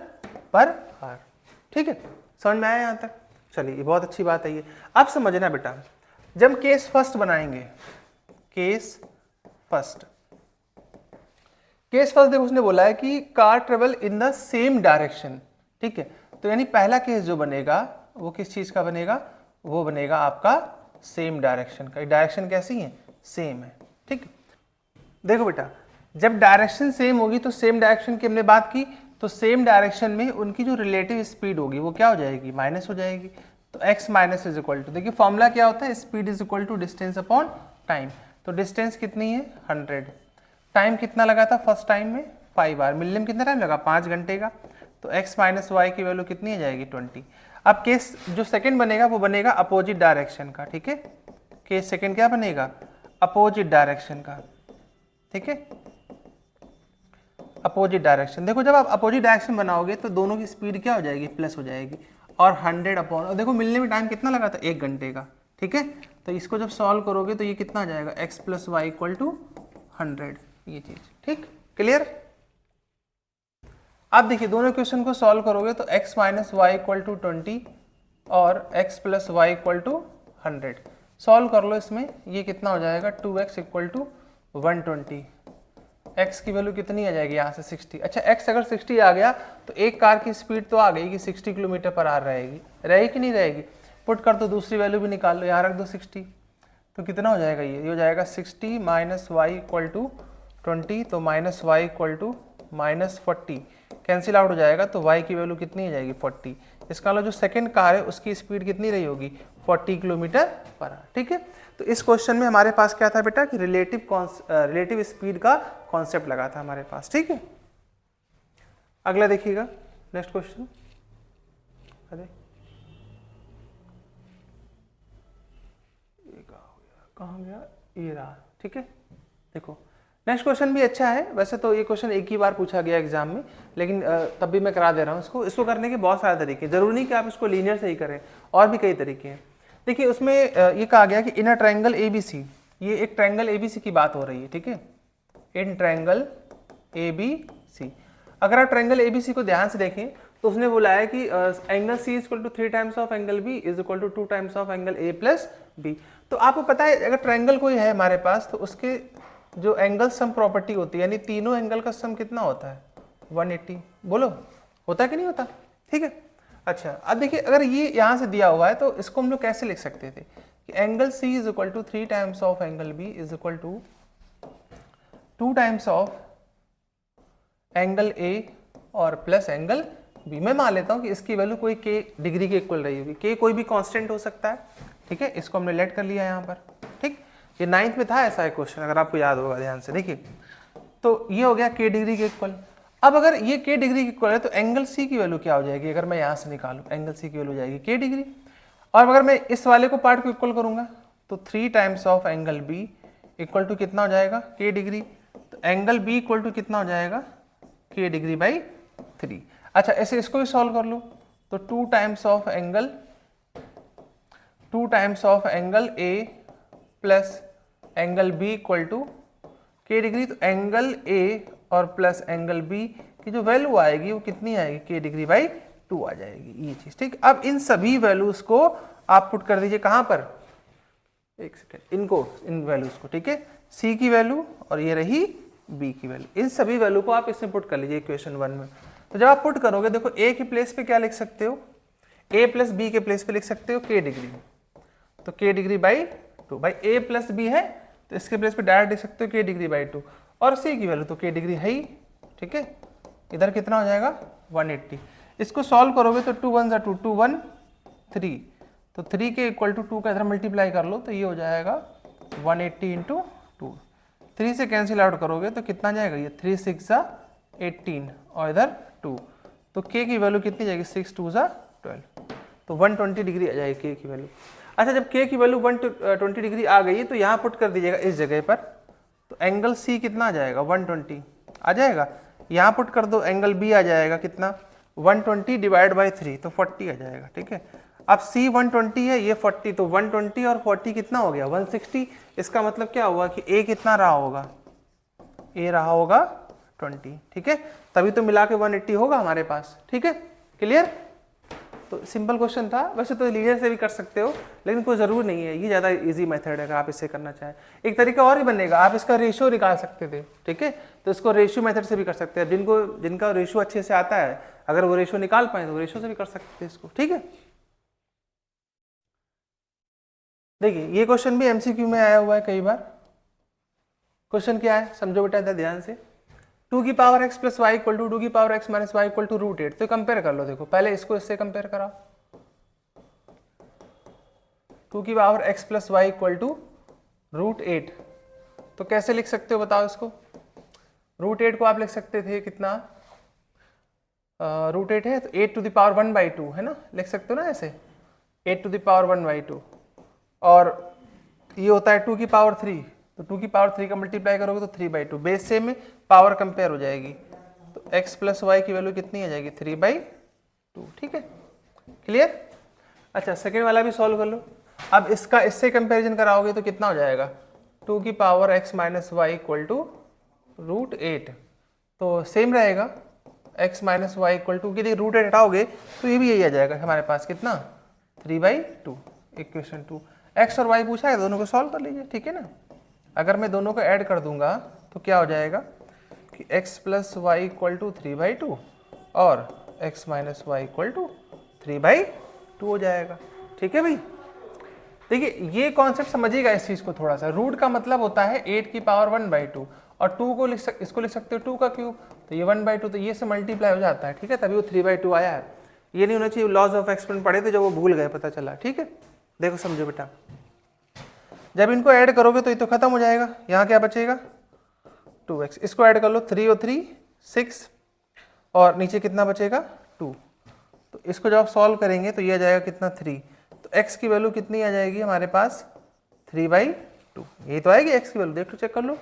Speaker 1: पर आवर, ठीक है। समझ में आया यहाँ तक? चलिए, ये बहुत अच्छी बात है ये। अब समझना बेटा, जब केस फर्स्ट बनाएंगे, केस फर्स्ट, केस फर्स्ट देखो उसने बोला है कि car travel in the same direction, ठीक है। तो यानी पहला केस जो बनेगा वो किस चीज का बनेगा, वो बनेगा आपका सेम डायरेक्शन का। डायरेक्शन कैसी है, सेम है, ठीक। देखो बेटा, जब डायरेक्शन सेम होगी तो सेम डायरेक्शन की हमने बात की, तो सेम डायरेक्शन में उनकी जो रिलेटिव स्पीड होगी वो क्या हो जाएगी, माइनस हो जाएगी। तो x minus is equal to, देखिए फॉर्मूला क्या होता है, speed is equal to distance upon time. तो डिस्टेंस कितनी है, 100, टाइम कितना लगा था फर्स्ट टाइम में, 5 आवर, मिलने में कितना टाइम लगा, 5 घंटे का। तो x माइनस वाई की वैल्यू कितनी आ जाएगी, 20। अब केस जो सेकंड बनेगा वो बनेगा अपोजिट डायरेक्शन का, ठीक है। केस सेकंड क्या बनेगा, अपोजिट डायरेक्शन का, ठीक है, अपोजिट डायरेक्शन। देखो जब आप अपोजिट डायरेक्शन बनाओगे तो दोनों की स्पीड क्या हो जाएगी, प्लस हो जाएगी। और 100 अपॉन, और देखो मिलने में टाइम कितना लगा था, 1 घंटे का, ठीक है। तो इसको जब सॉल्व करोगे तो ये कितना आ जाएगा, x plus y equal to 100, ये चीज, ठीक, क्लियर। अब देखिए दोनों क्वेश्चन को सॉल्व करोगे तो x minus y equal to 20 और x plus y equal to 100 solve कर लो। इसमें ये कितना हो जाएगा, 2x इक्वल टू 120, x की वैल्यू कितनी आ जाएगी यहाँ से 60। अच्छा, x अगर 60 आ गया तो एक कार की स्पीड तो आ गई कि 60 किलोमीटर पर आवर रहेगी कि नहीं रहेगी। पुट कर दो, दूसरी वैल्यू भी निकाल लो, यहाँ रख दो 60, तो कितना हो जाएगा, ये हो जाएगा 60 माइनस वाई इक्वल टू 20, तो minus y equal to minus 40 cancel out हो जाएगा। तो y की वैल्यू कितनी हो जाएगी, 40। इसका मतलब जो सेकंड कार है उसकी स्पीड कितनी रही होगी, 40 किलोमीटर पर आवर, ठीक है। तो इस क्वेश्चन में हमारे पास क्या था बेटा कि रिलेटिव स्पीड का कॉन्सेप्ट लगा था हमारे पास, ठीक है। अगला देखिएगा, नेक्स्ट क्वेश्चन। अरे ये कहाँ गया, ये रहा, ठीक है। देखो नेक्स्ट क्वेश्चन भी अच्छा है, वैसे तो ये क्वेश्चन एक ही बार पूछा गया एग्जाम में, लेकिन तब भी मैं करा दे रहा हूँ इसको करने के बहुत सारे तरीके, जरूरी नहीं कि आप इसको लीनियर से ही करें, और भी कई तरीके हैं। देखिए उसमें ये कहा गया कि इन अ ट्रायंगल ABC, ये एक ट्रायंगल ABC की बात हो रही है, ठीक है, इन ट्रायंगल ABC। अगर आप ट्रायंगल ABC को ध्यान से देखें तो उसने बोला है कि angle C equal to 3 times of angle B is equal to 2 times of angle A plus B। तो आपको पता है अगर ट्रायंगल कोई है हमारे पास तो उसके जो एंगल सम प्रॉपर्टी होती है, यानी तीनों एंगल का सम कितना होता है, 180। बोलो होता है कि नहीं होता, ठीक है। अच्छा, अब देखिए अगर ये यहाँ से दिया हुआ है तो इसको हम लोग कैसे लिख सकते थे कि angle C is equal to 3 times of angle B is equal to 2 times of angle A और प्लस एंगल B। मैं मान लेता हूँ कि इसकी वैल्यू कोई k डिग्री के इक्वल रही होगी, k कोई भी कांस्टेंट हो सकता है, ठीक है। इसको हमने लेट कर लिया यहाँ पर, ठीक। ये 9th में था ऐसा एक क्वेश्चन, अगर आपको याद होगा ध्यान से देखिए। तो ये हो गया k डिग्री के इक्वल। अब अगर ये k डिग्री के इक्वल है तो एंगल C की वैल्यू क्या हो जाएगी, अगर मैं यहाँ से निकालूं एंगल C की वैल्यू हो जाएगी k डिग्री। और अगर मैं इस वाले को पार्ट को इक्वल करूंगा तो 3 times of angle B equal to कितना हो जाएगा k डिग्री। तो एंगल B इक्वल टू कितना हो जाएगा k डिग्री बाई 3। अच्छा ऐसे इसको भी सॉल्व कर लो तो 2 times of angle A plus angle B equal to k degree. तो एंगल A और प्लस एंगल B की जो वैल्यू आएगी वो कितनी आएगी k डिग्री बाई 2 आ जाएगी ये चीज, ठीक। अब इन सभी वैल्यूज को आप पुट कर दीजिए कहां पर, एक सेकेंड, इनको इन वैल्यूज को, ठीक है, C की वैल्यू और ये रही B की वैल्यू, इन सभी वैल्यू को आप इसमें पुट कर लीजिए इक्वेशन 1 में। तो जब आप पुट करोगे देखो A की प्लेस पे क्या लिख सकते हो, A प्लस B के प्लेस पे लिख सकते हो k डिग्री, तो k डिग्री बाई 2 भाई A प्लस B है तो इसके प्लेस पे डायरेक्ट लिख सकते हो k डिग्री बाई 2 और C की वैल्यू तो k डिग्री है ही, ठीक है। इधर कितना हो जाएगा 180। इसको सॉल्व करोगे तो 2 1 2 2 1 3, तो 3 के इक्वल टू 2 का इधर मल्टीप्लाई कर लो तो ये हो जाएगा 180 इंटू 2। 3 से कैंसिल आउट करोगे तो कितना जाएगा, ये 3 6 18 और इधर 2, तो k की वैल्यू कितनी जाएगी 6 2 12, तो 120 डिग्री आ जाएगी k की वैल्यू। अच्छा जब k की वैल्यू 120 डिग्री आ गई तो यहाँ पुट कर दीजिएगा इस जगह पर, तो एंगल C कितना आ जाएगा 120 आ जाएगा। यहाँ पुट कर दो एंगल B आ जाएगा कितना 120 डिवाइड बाई 3 तो 40 आ जाएगा, ठीक है। अब C 120 है ये 40, तो 120 और 40 कितना हो गया 160। इसका मतलब क्या हुआ कि A कितना रहा होगा, A रहा होगा 20, ठीक है, तभी तो मिला के 180 होगा हमारे पास, ठीक है, क्लियर। तो सिंपल क्वेश्चन था, वैसे तो लीनियर से भी कर सकते हो लेकिन कोई ज़रूर नहीं है, ये ज़्यादा इजी मेथड है अगर आप इससे करना चाहें। एक तरीका और भी बनेगा, आप इसका रेशियो निकाल सकते थे, ठीक है, तो इसको रेशियो मेथड से भी कर सकते हैं। जिनका रेशियो अच्छे से आता है अगर वो रेशियो निकाल पाए तो रेशियो से भी कर सकते हैं इसको, ठीक है। देखिए ये क्वेश्चन भी एमसीक्यू में आया हुआ है कई बार। क्वेश्चन क्या है समझो बेटा इधर ध्यान से, 2 की power x plus y equal to 2 की power x minus y equal to √8। तो कंपेयर कर लो, देखो पहले इसको इससे कंपेयर कराओ, 2 की power x plus y equal to √8। तो कैसे लिख सकते हो बताओ इसको, √8 को आप लिख सकते थे कितना, √8 है तो 8 टू द पावर 1/2 है ना, लिख सकते हो ना ऐसे 8 टू द पावर 1/2, और ये होता है 2 की पावर 3, तो 2 की पावर 3 का मल्टीप्लाई करोगे तो 3/2, बेस से में पावर कंपेयर हो जाएगी, तो x प्लस वाई की वैल्यू कितनी आ जाएगी 3/2, ठीक है, क्लियर। अच्छा सेकेंड वाला भी सॉल्व कर लो। अब इसका इससे कंपेरिजन कराओगे तो कितना हो जाएगा 2 की power x minus y equal to √8, तो सेम रहेगा x minus y equal to की √8 हटाओगे तो ये भी यही आ जाएगा हमारे पास कितना 3/2, इक्वेशन 2। x और y पूछा है दोनों को सॉल्व कर लीजिए, ठीक है ना। अगर मैं दोनों को ऐड कर दूंगा तो क्या हो जाएगा कि x plus y equal to 3/2 और x minus y equal to 3/2 हो जाएगा, ठीक है भाई। देखिए ये कॉन्सेप्ट समझिएगा इस चीज को थोड़ा सा, रूट का मतलब होता है 8 की पावर 1/2 और 2 को इसको लिख सकते हो 2 का क्यूब, तो ये 1/2 तो ये से मल्टीप्लाई हो जाता है, ठीक है, तभी वो 3/2 आया है। ये नहीं होना चाहिए लॉज ऑफ एक्सपेरिमेंट पढ़े थे जब वो भूल गए पता चला, ठीक है। देखो समझो बेटा, जब इनको ऐड करोगे तो ये तो खत्म हो जाएगा, यहाँ क्या बचेगा 2x, इसको ऐड कर लो 3 और 3 6 और नीचे कितना बचेगा 2, तो इसको जब आप सॉल्व करेंगे तो ये आ जाएगा कितना 3, तो x की वैल्यू कितनी आ जाएगी हमारे पास 3/2, यही तो आएगी x की वैल्यू, देख लो चेक कर लो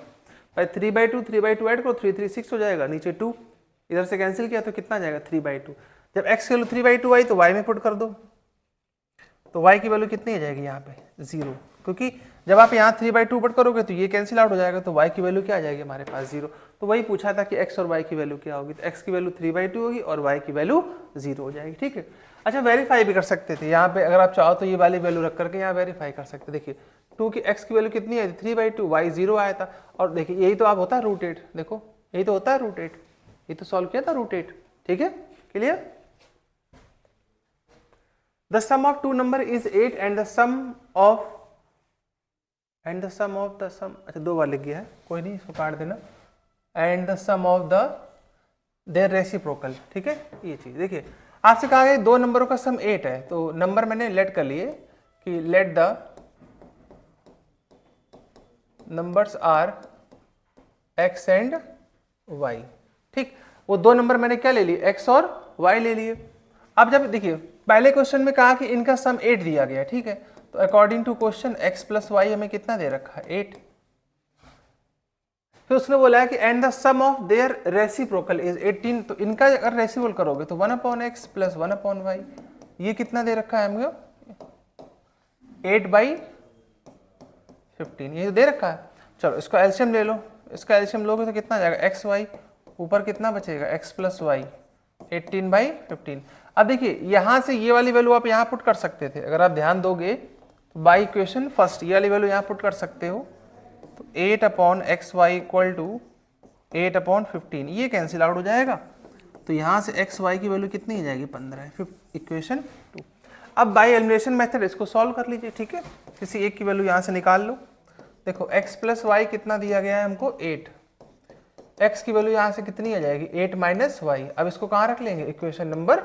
Speaker 1: भाई 3/2 ऐड करो 3 3 6 हो जाएगा, नीचे 2 इधर से कैंसिल किया तो कितना आ जाएगा 3/2। जब x की वैल्यू 3/2 आई तो y में पुट कर दो, तो y की वैल्यू कितनी आ जाएगी यहाँ पे 0, क्योंकि जब आप यहाँ 3/2 पुट करोगे तो ये कैंसिल आउट हो जाएगा, तो y की वैल्यू क्या आ जाएगी हमारे पास 0। तो वही पूछा था कि x और y की वैल्यू क्या होगी, तो x की वैल्यू 3/2 होगी और y की वैल्यू 0 हो जाएगी, ठीक है। अच्छा वेरीफाई भी कर सकते थे यहाँ पे, अगर आप चाहो तो ये वाली वैल्यू रख करके यहाँ वेरीफाई कर सकते। देखिए 2 की x की वैल्यू कितनी आई थी 3/2, y 0 आया था, और देखिए यही तो आप होता है √8, देखो यही तो होता है √8, ये तो सॉल्व किया था √8, ठीक है, clear. The sum of two number is 8 and the sum of the sum, अच्छा 2 बार लिख गया है, कोई नहीं इसको काट देना, and the sum of the their reciprocal, ठीक है। ये चीज देखिए आपसे कहा गया 2 नंबरों का सम 8 है, तो नंबर मैंने लेट कर लिए कि let the numbers are x and y. ठीक, वो दो नंबर मैंने क्या ले लिए, एक्स और वाई ले लिए। अब जब देखिए पहले क्वेश्चन में कहा कि इनका सम 8 दिया गया, ठीक है, तो according to question x plus y हमें कितना दे रखा है, 8। फिर उसने बोला है कि and the sum of their reciprocal is 18, तो इनका अगर रेसिप्रोकल करोगे तो 1/x प्लस 1/y, ये कितना दे रखा है हमको, 8/15, ये दे रखा है। चलो इसका एलसीएम ले लो, इसका एलसीएम लोगे तो कितना जाएगा, एक्स वाई, ऊपर कितना बचेगा, एक्स प्लस वाई, 18/15। अब देखिए यहाँ से ये वाली वैल्यू आप यहाँ पुट कर सकते थे, अगर आप ध्यान दोगे तो बाई इक्वेशन फर्स्ट ये वाली वैल्यू यहाँ पुट कर सकते हो, तो 8/xy इक्वल टू 8/15, ये कैंसिल आउट हो जाएगा, तो यहाँ से एक्स वाई की वैल्यू कितनी हो जाएगी, 15 है, इक्वेशन 2। अब बाई एलिमिनेशन मेथड इसको सॉल्व कर लीजिए, ठीक है, किसी एक की वैल्यू यहाँ से निकाल लो। देखो x प्लस वाई कितना दिया गया है हमको, 8, x की वैल्यू यहाँ से कितनी आ जाएगी, 8 माइनस वाई। अब इसको कहाँ रख लेंगे, इक्वेशन नंबर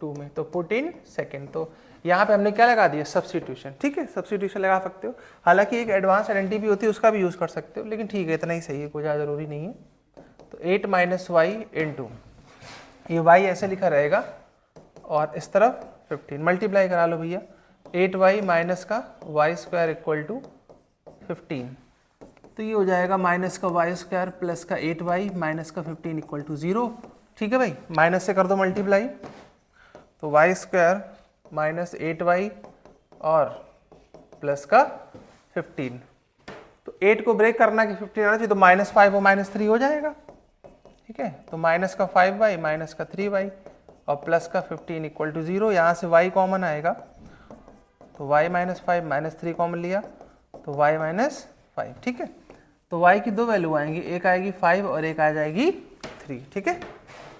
Speaker 1: 2 में, तो पुट इन सेकेंड, तो यहाँ पे हमने क्या लगा दिया, सब्स्टिट्यूशन, ठीक है, सब्स्टिट्यूशन लगा सकते हो। हालांकि एक एडवांस आइडेंटिटी भी होती है, उसका भी यूज़ कर सकते हो, लेकिन ठीक है इतना ही सही है, कोई ज़्यादा जरूरी नहीं है। तो 8 माइनस वाई इंटू, ये वाई ऐसे लिखा रहेगा और इस तरफ 15, मल्टीप्लाई करा लो भैया, 8y माइनस का वाई स्क्वायर इक्वल टू 15, तो ये हो जाएगा माइनस का वाई स्क्वायर प्लस का 8y माइनस का 15 इक्वल टू 0। ठीक है भाई, माइनस से कर दो मल्टीप्लाई, तो वाई स्क्वायर माइनस 8y और प्लस का 15, तो 8 को ब्रेक करना कि 15 आना चाहिए, तो -5 और -3 हो जाएगा, ठीक है, तो माइनस का 5y माइनस का 3y और प्लस का 15 इक्वल टू 0। यहाँ से y कॉमन आएगा, तो y माइनस 5 माइनस 3 कॉमन लिया, तो y माइनस 5, ठीक है, तो y की दो वैल्यू आएंगी, एक आएगी 5 और एक आ जाएगी 3, ठीक है।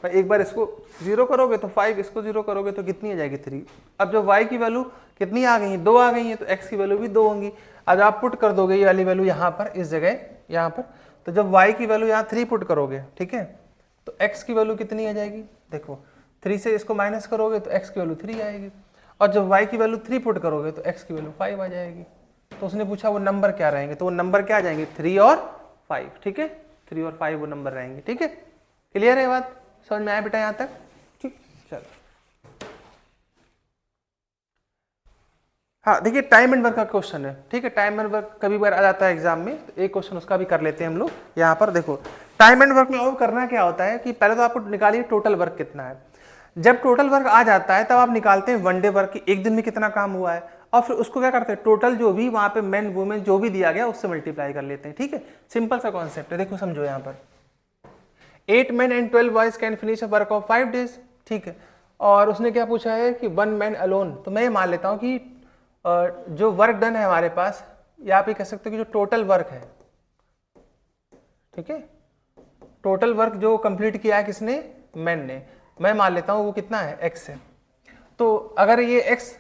Speaker 1: एक बार इसको 0 करोगे तो 5, इसको 0 करोगे तो कितनी आ जाएगी, 3। अब जब y की वैल्यू कितनी आ गई है, 2 आ गई है, तो x की वैल्यू भी 2 होंगी। अब आप पुट कर दोगे ये वाली वैल्यू यहाँ पर, इस जगह यहाँ पर, तो जब y की वैल्यू यहाँ 3 पुट करोगे, ठीक है, तो x की वैल्यू कितनी आ जाएगी, देखो 3 से इसको माइनस करोगे तो x की वैल्यू 3 आएगी, और जब y की वैल्यू 3 पुट करोगे तो x की वैल्यू 5 आ जाएगी। तो उसने पूछा वो नंबर क्या रहेंगे, तो वो नंबर क्या आ जाएंगे, 3 और 5, ठीक है, 3 और 5 वो नंबर रहेंगे, ठीक है। क्लियर है बात, समझ में आया बेटा यहाँ तक, ठीक, चलो। हाँ देखिए टाइम एंड वर्क का क्वेश्चन है, ठीक है, टाइम एंड वर्क कभी बार आ जाता है एग्जाम में, तो एक क्वेश्चन उसका भी कर लेते हैं हम लोग। यहाँ पर देखो टाइम एंड वर्क में और करना क्या होता है कि पहले तो आपको निकालिए टोटल वर्क कितना है। जब टोटल वर्क आ जाता है तब आप निकालते हैं वन डे वर्क की, एक दिन में कितना काम हुआ है, और फिर उसको क्या करते हैं, टोटल जो भी वहाँ पे मैन वुमेन जो भी दिया गया उससे मल्टीप्लाई कर लेते हैं, ठीक है। सिंपल सा कॉन्सेप्ट है, देखो समझो यहाँ पर 8 men and 12 boys can finish a work of 5 days, ठीक है, और उसने क्या पूछा है कि 1 man अलोन। तो मैं ये मान लेता हूँ कि जो वर्क डन है हमारे पास, या आप ये कह सकते हो कि जो टोटल वर्क है, ठीक है, टोटल वर्क जो कंप्लीट किया है किसने, मैन ने, मैं मान लेता हूँ वो कितना है, x है। तो अगर ये x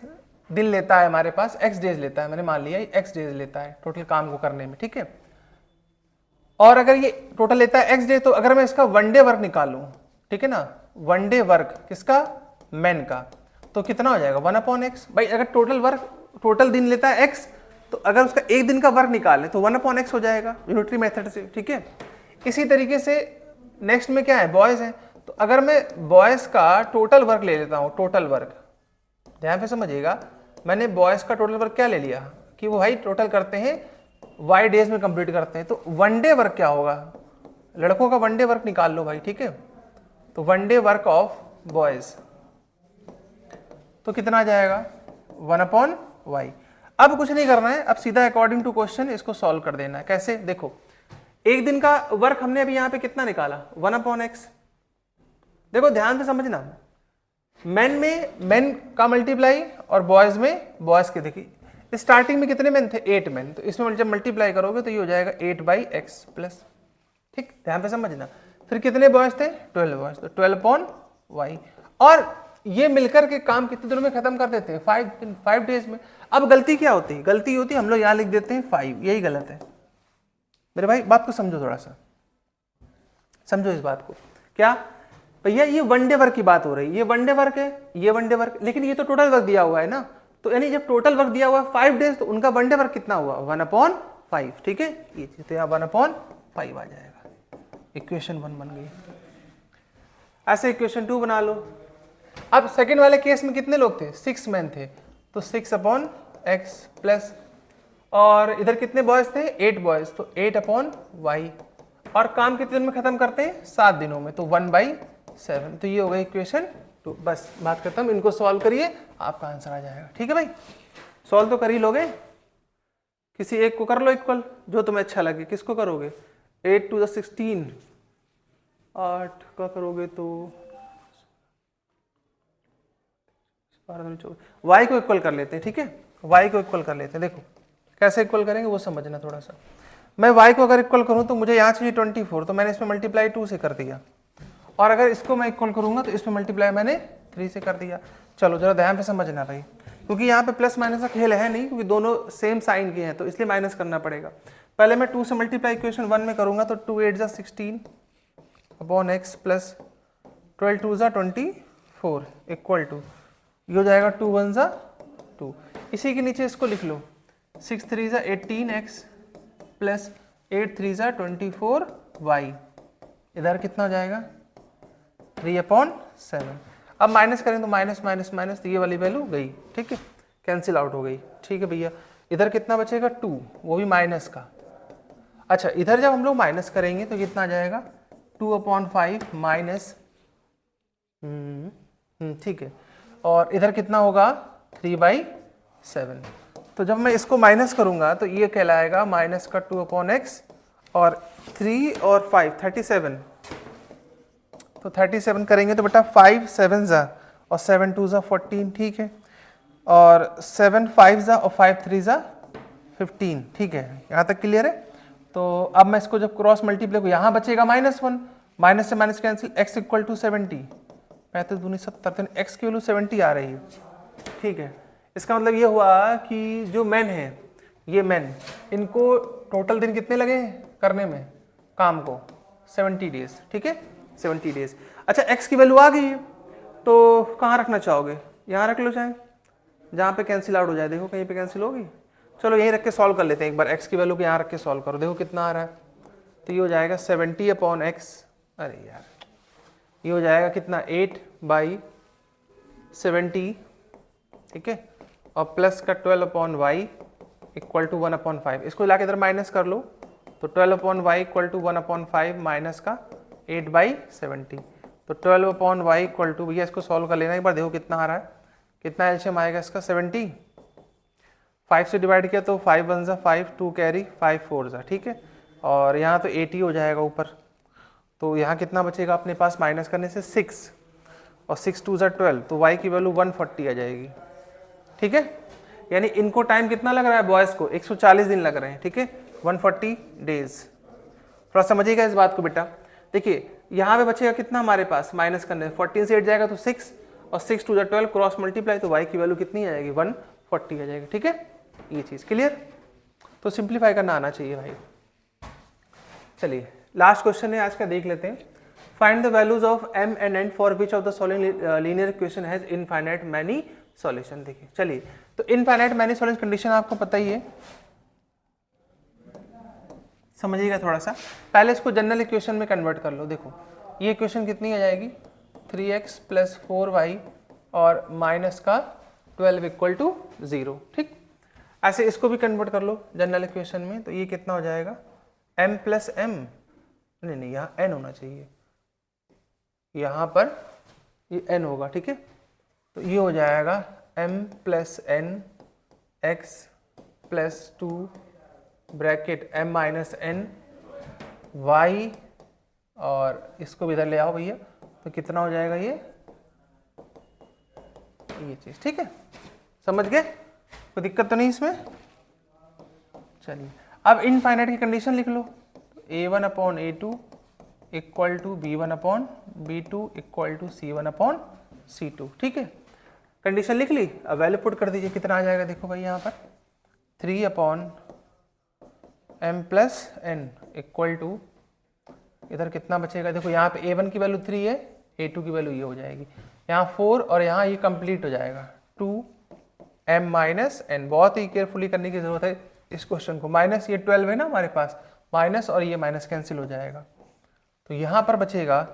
Speaker 1: दिन लेता है हमारे पास, x डेज लेता है, मैंने मान लिया ये x डेज लेता है टोटल काम को करने में, ठीक है, और अगर ये टोटल लेता है x डे, तो अगर मैं इसका वन डे वर्क निकालूं, ठीक है ना, वन डे वर्क किसका, मैन का, तो कितना हो जाएगा 1/x। भाई अगर टोटल वर्क टोटल दिन लेता है x, तो अगर उसका एक दिन का वर्क निकालें तो 1/x हो जाएगा यूनिटरी मेथड से, ठीक है। इसी तरीके से नेक्स्ट में क्या है, बॉयज है, तो अगर मैं बॉयज का टोटल वर्क ले लेता हूँ, टोटल वर्क, ध्यान से समझिएगा, मैंने बॉयज का टोटल वर्क क्या ले लिया कि वो भाई टोटल करते हैं y डेज में कंप्लीट करते हैं, तो वन डे वर्क क्या होगा, लड़कों का वन डे वर्क निकाल लो भाई, ठीक है, तो one day work of boys तो कितना आ जाएगा 1/y। अब कुछ नहीं करना है, अब सीधा अकॉर्डिंग टू क्वेश्चन इसको सॉल्व कर देना है। कैसे, देखो एक दिन का वर्क हमने अभी यहाँ पे कितना निकाला 1/x। देखो ध्यान से समझना, मैन में मैन का मल्टीप्लाई और बॉयज में बॉयज के, देखिए स्टार्टिंग में कितने मैन थे, 8 मैन, तो इसमें जब मल्टीप्लाई करोगे तो ये हो जाएगा 8/x प्लस, ठीक, ध्यान से समझना। फिर कितने बॉयज थे, 12 बॉयज, तो 12/y, और ये मिलकर के काम कितने दिनों में खत्म कर देते हैं, 5 डेज में। अब गलती क्या होती है, गलती होती है हम लोग यहाँ लिख देते हैं 5, यही गलत है मेरे भाई, बात को समझो, थोड़ा सा समझो इस बात को। क्या भैया, ये वन डे वर्क की बात हो रही है, ये वन डे वर्क है, ये वन डे वर्क, लेकिन ये तो टोटल वर्क दिया हुआ है ना, तो यानी जब टोटल वर्क दिया हुआ है 5 डेज, तो उनका वन डे वर्क कितना हुआ 1/5, 5, ठीक है। ये चीज तो यहाँ 1/5 आ जाएगा, इक्वेशन 1 बन गई। ऐसे इक्वेशन 2 बना लो। अब सेकंड वाले केस में कितने लोग थे, 6 मैन थे, तो 6/x प्लस, और इधर कितने बॉयज थे, 8 बॉयज, तो 8/y, और काम कितने दिन में खत्म करते हैं, 7 दिनों में, तो 1/7। तो ये हो गई इक्वेशन 2। बस बात खत्म, इनको सॉल्व करिए, आपका आंसर आ जाएगा। ठीक है भाई, सॉल्व तो कर ही लोगे, किसी एक को कर लो इक्वल, जो तुम्हें अच्छा लगे। किसको करोगे, 8 to the 16, 8 का करोगे तो y को इक्वल कर लेते हैं, ठीक है, y को इक्वल कर लेते हैं। देखो कैसे इक्वल करेंगे वो समझना थोड़ा सा। मैं y को अगर इक्वल करूं तो मुझे यहाँ चाहिए 24, तो मैंने इसमें मल्टीप्लाई 2 से कर दिया, और अगर इसको मैं इक्वल करूंगा तो इसमें मल्टीप्लाई मैंने 3 से कर दिया। चलो जरा ध्यान से समझना भाई, क्योंकि यहाँ पे प्लस माइनस का खेल है नहीं, क्योंकि दोनों सेम साइन के हैं, तो इसलिए माइनस करना पड़ेगा। पहले मैं 2 से मल्टीप्लाई इक्वेशन 1 में करूंगा, तो 2 8 16/x प्लस 12 2 24 इक्वल टू, ये हो जाएगा 2 1 2। इसी के नीचे इसको लिख लो, 6 3 18x प्लस 8 3 24y, इधर कितना हो जाएगा 3/7। अब माइनस करें तो माइनस माइनस माइनस, तो ये वाली वैल्यू गई, ठीक है, कैंसिल आउट हो गई। ठीक है भैया, इधर कितना बचेगा 2, वो भी माइनस का। अच्छा, इधर जब हम लोग माइनस करेंगे तो कितना आ जाएगा 2/5 माइनस, ठीक है, और इधर कितना होगा 3/7। तो जब मैं इसको माइनस करूंगा तो ये कहलाएगा माइनस का 2/x, और 3 और 5 37, तो 37 करेंगे तो बेटा 5 7 जा और 7 2 जा 14, ठीक है, और 7 5 जा और 5 3 जा 15, ठीक है, यहाँ तक क्लियर है। तो अब मैं इसको जब क्रॉस मल्टीप्लाई को, यहाँ बचेगा -1, माइनस से minus cancel, x equal to 70, 35 दूनी 70, x की वैल्यू 70 आ रही है, ठीक है। इसका मतलब ये हुआ कि जो मैन है, ये मैन, इनको टोटल दिन कितने लगे करने में काम को, 70 डेज, ठीक है, 70 डेज। अच्छा, x की वैल्यू आ गई है, तो कहाँ रखना चाहोगे, यहाँ रख लो, चाहे जहाँ पे कैंसिल आउट हो जाए। देखो कहीं पे कैंसिल होगी, चलो यहीं रख के सॉल्व कर लेते हैं एक बार। x की वैल्यू को यहाँ रख के सॉल्व करो, देखो कितना आ रहा है, तो ये हो जाएगा 70/x, अरे यार ये हो जाएगा कितना 8/70, ठीक है, और प्लस का 12/y इक्वल टू 1/5। इसको ला के इधर माइनस कर लो, तो 12/y इक्वल टू 1/5 माइनस का 8/70, तो 12/y इक्वल टू, भैया इसको सॉल्व कर लेना एक बार, देखो कितना आ रहा है, कितना एलसीएम आएगा इसका 70, 5 से डिवाइड किया तो 5 1 जा 5, 2 कैरी 5 4 जा, ठीक है, और यहाँ तो 80 हो जाएगा ऊपर, तो यहाँ कितना बचेगा अपने पास माइनस करने से 6, और 6 2 जा 12, तो y की वैल्यू 140 आ जाएगी, ठीक है। यानी इनको टाइम कितना लग रहा है बॉयज को, 140 दिन लग रहे हैं, ठीक है, 140 डेज। थोड़ा समझिएगा इस बात को बेटा। देखिए यहाँ पे बचेगा कितना हमारे पास माइनस करने, 14 से 8 जाएगा तो 6, और 6 2 जा 12 क्रॉस मल्टीप्लाई, तो y की वैल्यू कितनी आएगी 140 आ जाएगी, ठीक है, ये चीज़ क्लियर। तो सिंप्लीफाई करना आना चाहिए भाई। चलिए लास्ट क्वेश्चन है आज का, देख लेते हैं। Find the values of m and n for which of the following linear equation has infinite many solution. देखिए चलिए, तो इनफाइनाइट मैनी सॉल्यूशन कंडीशन आपको पता ही है, समझिएगा थोड़ा सा। पहले इसको जनरल इक्वेशन में कन्वर्ट कर लो। देखो ये इक्वेशन कितनी आ जाएगी 3x प्लस 4y और माइनस का 12 इक्वल टू 0, ठीक। ऐसे इसको भी कन्वर्ट कर लो जनरल इक्वेशन में, तो ये कितना हो जाएगा m प्लस m, नहीं यहाँ n होना चाहिए, यहाँ पर ये n होगा, ठीक है, तो ये हो जाएगा m plus n x plus 2 bracket m minus n y, और इसको भी इधर ले आओ भैया, तो कितना हो जाएगा ये चीज, ठीक है, समझ गए, कोई दिक्कत तो नहीं इसमें। चलिए अब इनफाइनाइट की कंडीशन लिख लो, a1/a2 equal to b1/b2 equal to c1/c2, ठीक है, कंडीशन लिख ली। अब वैल्यू पुट कर दीजिए, कितना आ जाएगा देखो भाई यहाँ पर 3/m plus n equal to, इधर कितना बचेगा, देखो यहाँ पे a1 की वैल्यू 3 है, a2 की वैल्यू ये हो जाएगी, यहाँ 4 और यहाँ ये कंप्लीट हो जाएगा 2m माइनस n। बहुत ही केयरफुली करने की जरूरत है, इस क्वेश्चन को, माइनस ये 12 है ना हमारे पास, माइनस और ये माइनस कैंसिल हो जाएगा, तो यहाँ पर बचेगा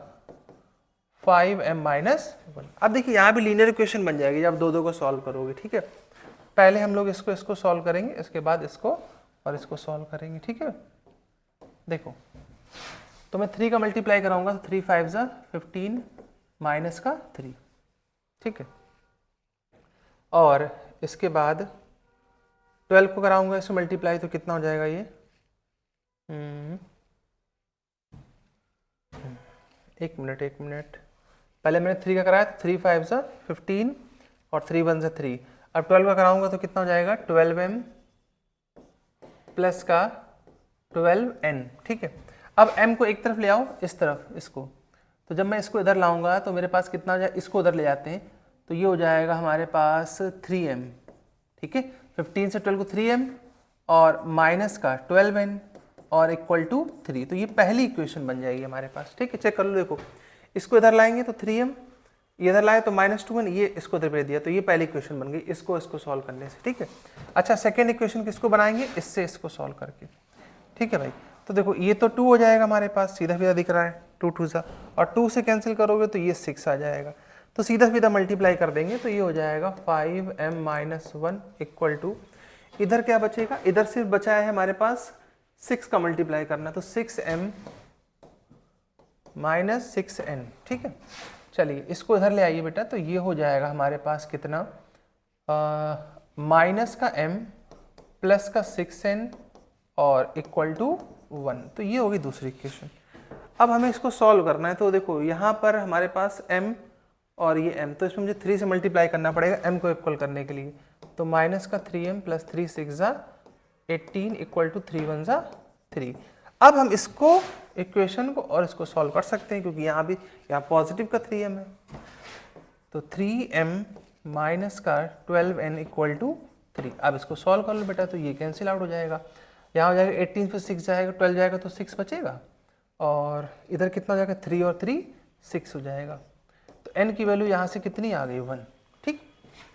Speaker 1: 5m माइनस 1। अब देखिए यहाँ भी लीनियर इक्वेशन बन जाएगी जब दो दो को सॉल्व करोगे, ठीक है। पहले हम लोग इसको सॉल्व करेंगे, इसके बाद इसको और इसको सॉल्व करेंगे, ठीक है। देखो तो मैं 3 का मल्टीप्लाई कराऊंगा तो 3 5 जा 15 माइनस का 3, ठीक है। और इसके बाद 12 को कराऊंगा इसको मल्टीप्लाई तो कितना हो जाएगा ये, एक मिनट, पहले मैंने 3 का कराया, 3 5 जा 15 और 3 1 जा 3। अब 12 का कराऊंगा तो कितना हो जाएगा 12m प्लस का 12n, ठीक है। अब m को एक तरफ ले आओ, इस तरफ इसको, तो जब मैं इसको इधर लाऊंगा तो मेरे पास कितना हो जाएगा, इसको उधर ले जाते हैं तो ये हो जाएगा हमारे पास 3m, ठीक है। 15 से 12 को 3m और माइनस का 12n और इक्वल टू 3, तो ये पहली इक्वेशन बन जाएगी हमारे पास, ठीक है। चेक कर लो, देखो इसको इधर लाएंगे तो 3m, ये इधर लाए तो -2n, ये इसको इधर भेज दिया तो ये पहली इक्वेशन बन गई इसको सॉल्व करने से, ठीक है। अच्छा सेकेंड इक्वेशन किसको बनाएंगे, इससे इसको सॉल्व करके, ठीक है भाई। तो देखो ये तो 2 हो जाएगा हमारे पास, सीधा सीधा दिख रहा है 2 2 सा, और 2 से कैंसिल करोगे तो ये 6 आ जाएगा, तो सीधा सीधा मल्टीप्लाई कर देंगे तो ये हो जाएगा 5m माइनस 1 इक्वल टू, इधर क्या बचेगा, इधर सिर्फ बचा है हमारे पास 6 का मल्टीप्लाई करना, तो 6m माइनस 6n, ठीक है। चलिए इसको इधर ले आइए बेटा, तो ये हो जाएगा हमारे पास कितना, माइनस का m प्लस का 6n और इक्वल टू 1, तो ये होगी दूसरी इक्वेशन। अब हमें इसको सॉल्व करना है, तो देखो यहाँ पर हमारे पास m और ये m, तो इसमें मुझे 3 से मल्टीप्लाई करना पड़ेगा m को इक्वल करने के लिए, तो माइनस का 3m प्लस 3 6 जा 18 इक्वल टू 3 1 जा 3। अब हम इसको इक्वेशन को और इसको सॉल्व कर सकते हैं क्योंकि यहाँ भी यहाँ पॉजिटिव का 3m है, तो 3m माइनस का 12n इक्वल टू 3। अब इसको सॉल्व कर लो बेटा, तो ये कैंसिल आउट हो जाएगा, यहाँ हो जाएगा 18 फिर 6 जाएगा, 12 जाएगा तो 6 बचेगा, और इधर कितना हो जाएगा 3 और 3 6 हो जाएगा, तो n की वैल्यू यहाँ से कितनी आ गई 1, ठीक।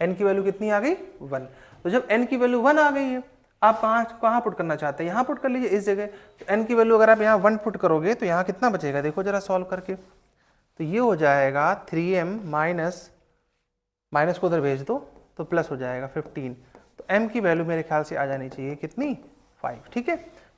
Speaker 1: n की वैल्यू कितनी आ गई 1, तो जब n की वैल्यू 1 आ गई है, आप कहाँ पुट करना चाहते हैं, यहाँ पुट कर लीजिए इस जगह। तो n की वैल्यू अगर आप यहाँ 1 पुट करोगे तो यहाँ कितना बचेगा, देखो जरा सॉल्व करके, तो ये हो जाएगा 3m माइनस को उधर भेज दो तो प्लस हो जाएगा 15, तो m की वैल्यू मेरे ख्याल से आ जानी चाहिए कितनी 5, ठीक है।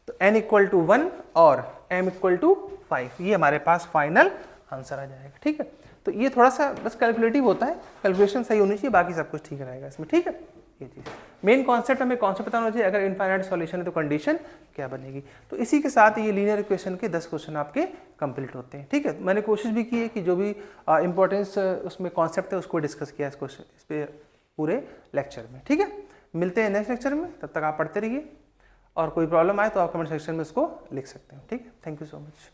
Speaker 1: तो n इक्वल टू 1 और m इक्वल टू 5, ये हमारे पास फाइनल आंसर आ जाएगा, ठीक है। तो ये थोड़ा सा बस कैलकुलेटिव होता है, कैलकुलेशन सही होनी चाहिए, बाकी सब कुछ ठीक रहेगा इसमें, ठीक है। ये चीज़ मेन कॉन्सेप्ट हमें कॉन्सेप्ट पता होना चाहिए, अगर इनफाइनाइट सॉल्यूशन है तो कंडीशन क्या बनेगी। तो इसी के साथ ये लीनियर इक्वेशन के 10 क्वेश्चन आपके कंप्लीट होते हैं, ठीक है। मैंने कोशिश भी की है कि जो भी इंपॉर्टेंस उसमें कॉन्सेप्ट है उसको डिस्कस किया इस पे पूरे लेक्चर में, ठीक है। मिलते हैं नेक्स्ट लेक्चर में, तब तक आप पढ़ते रहिए, और कोई प्रॉब्लम आए तो आप कमेंट सेक्शन में उसको लिख सकते हैं, ठीक है। Thank you so much.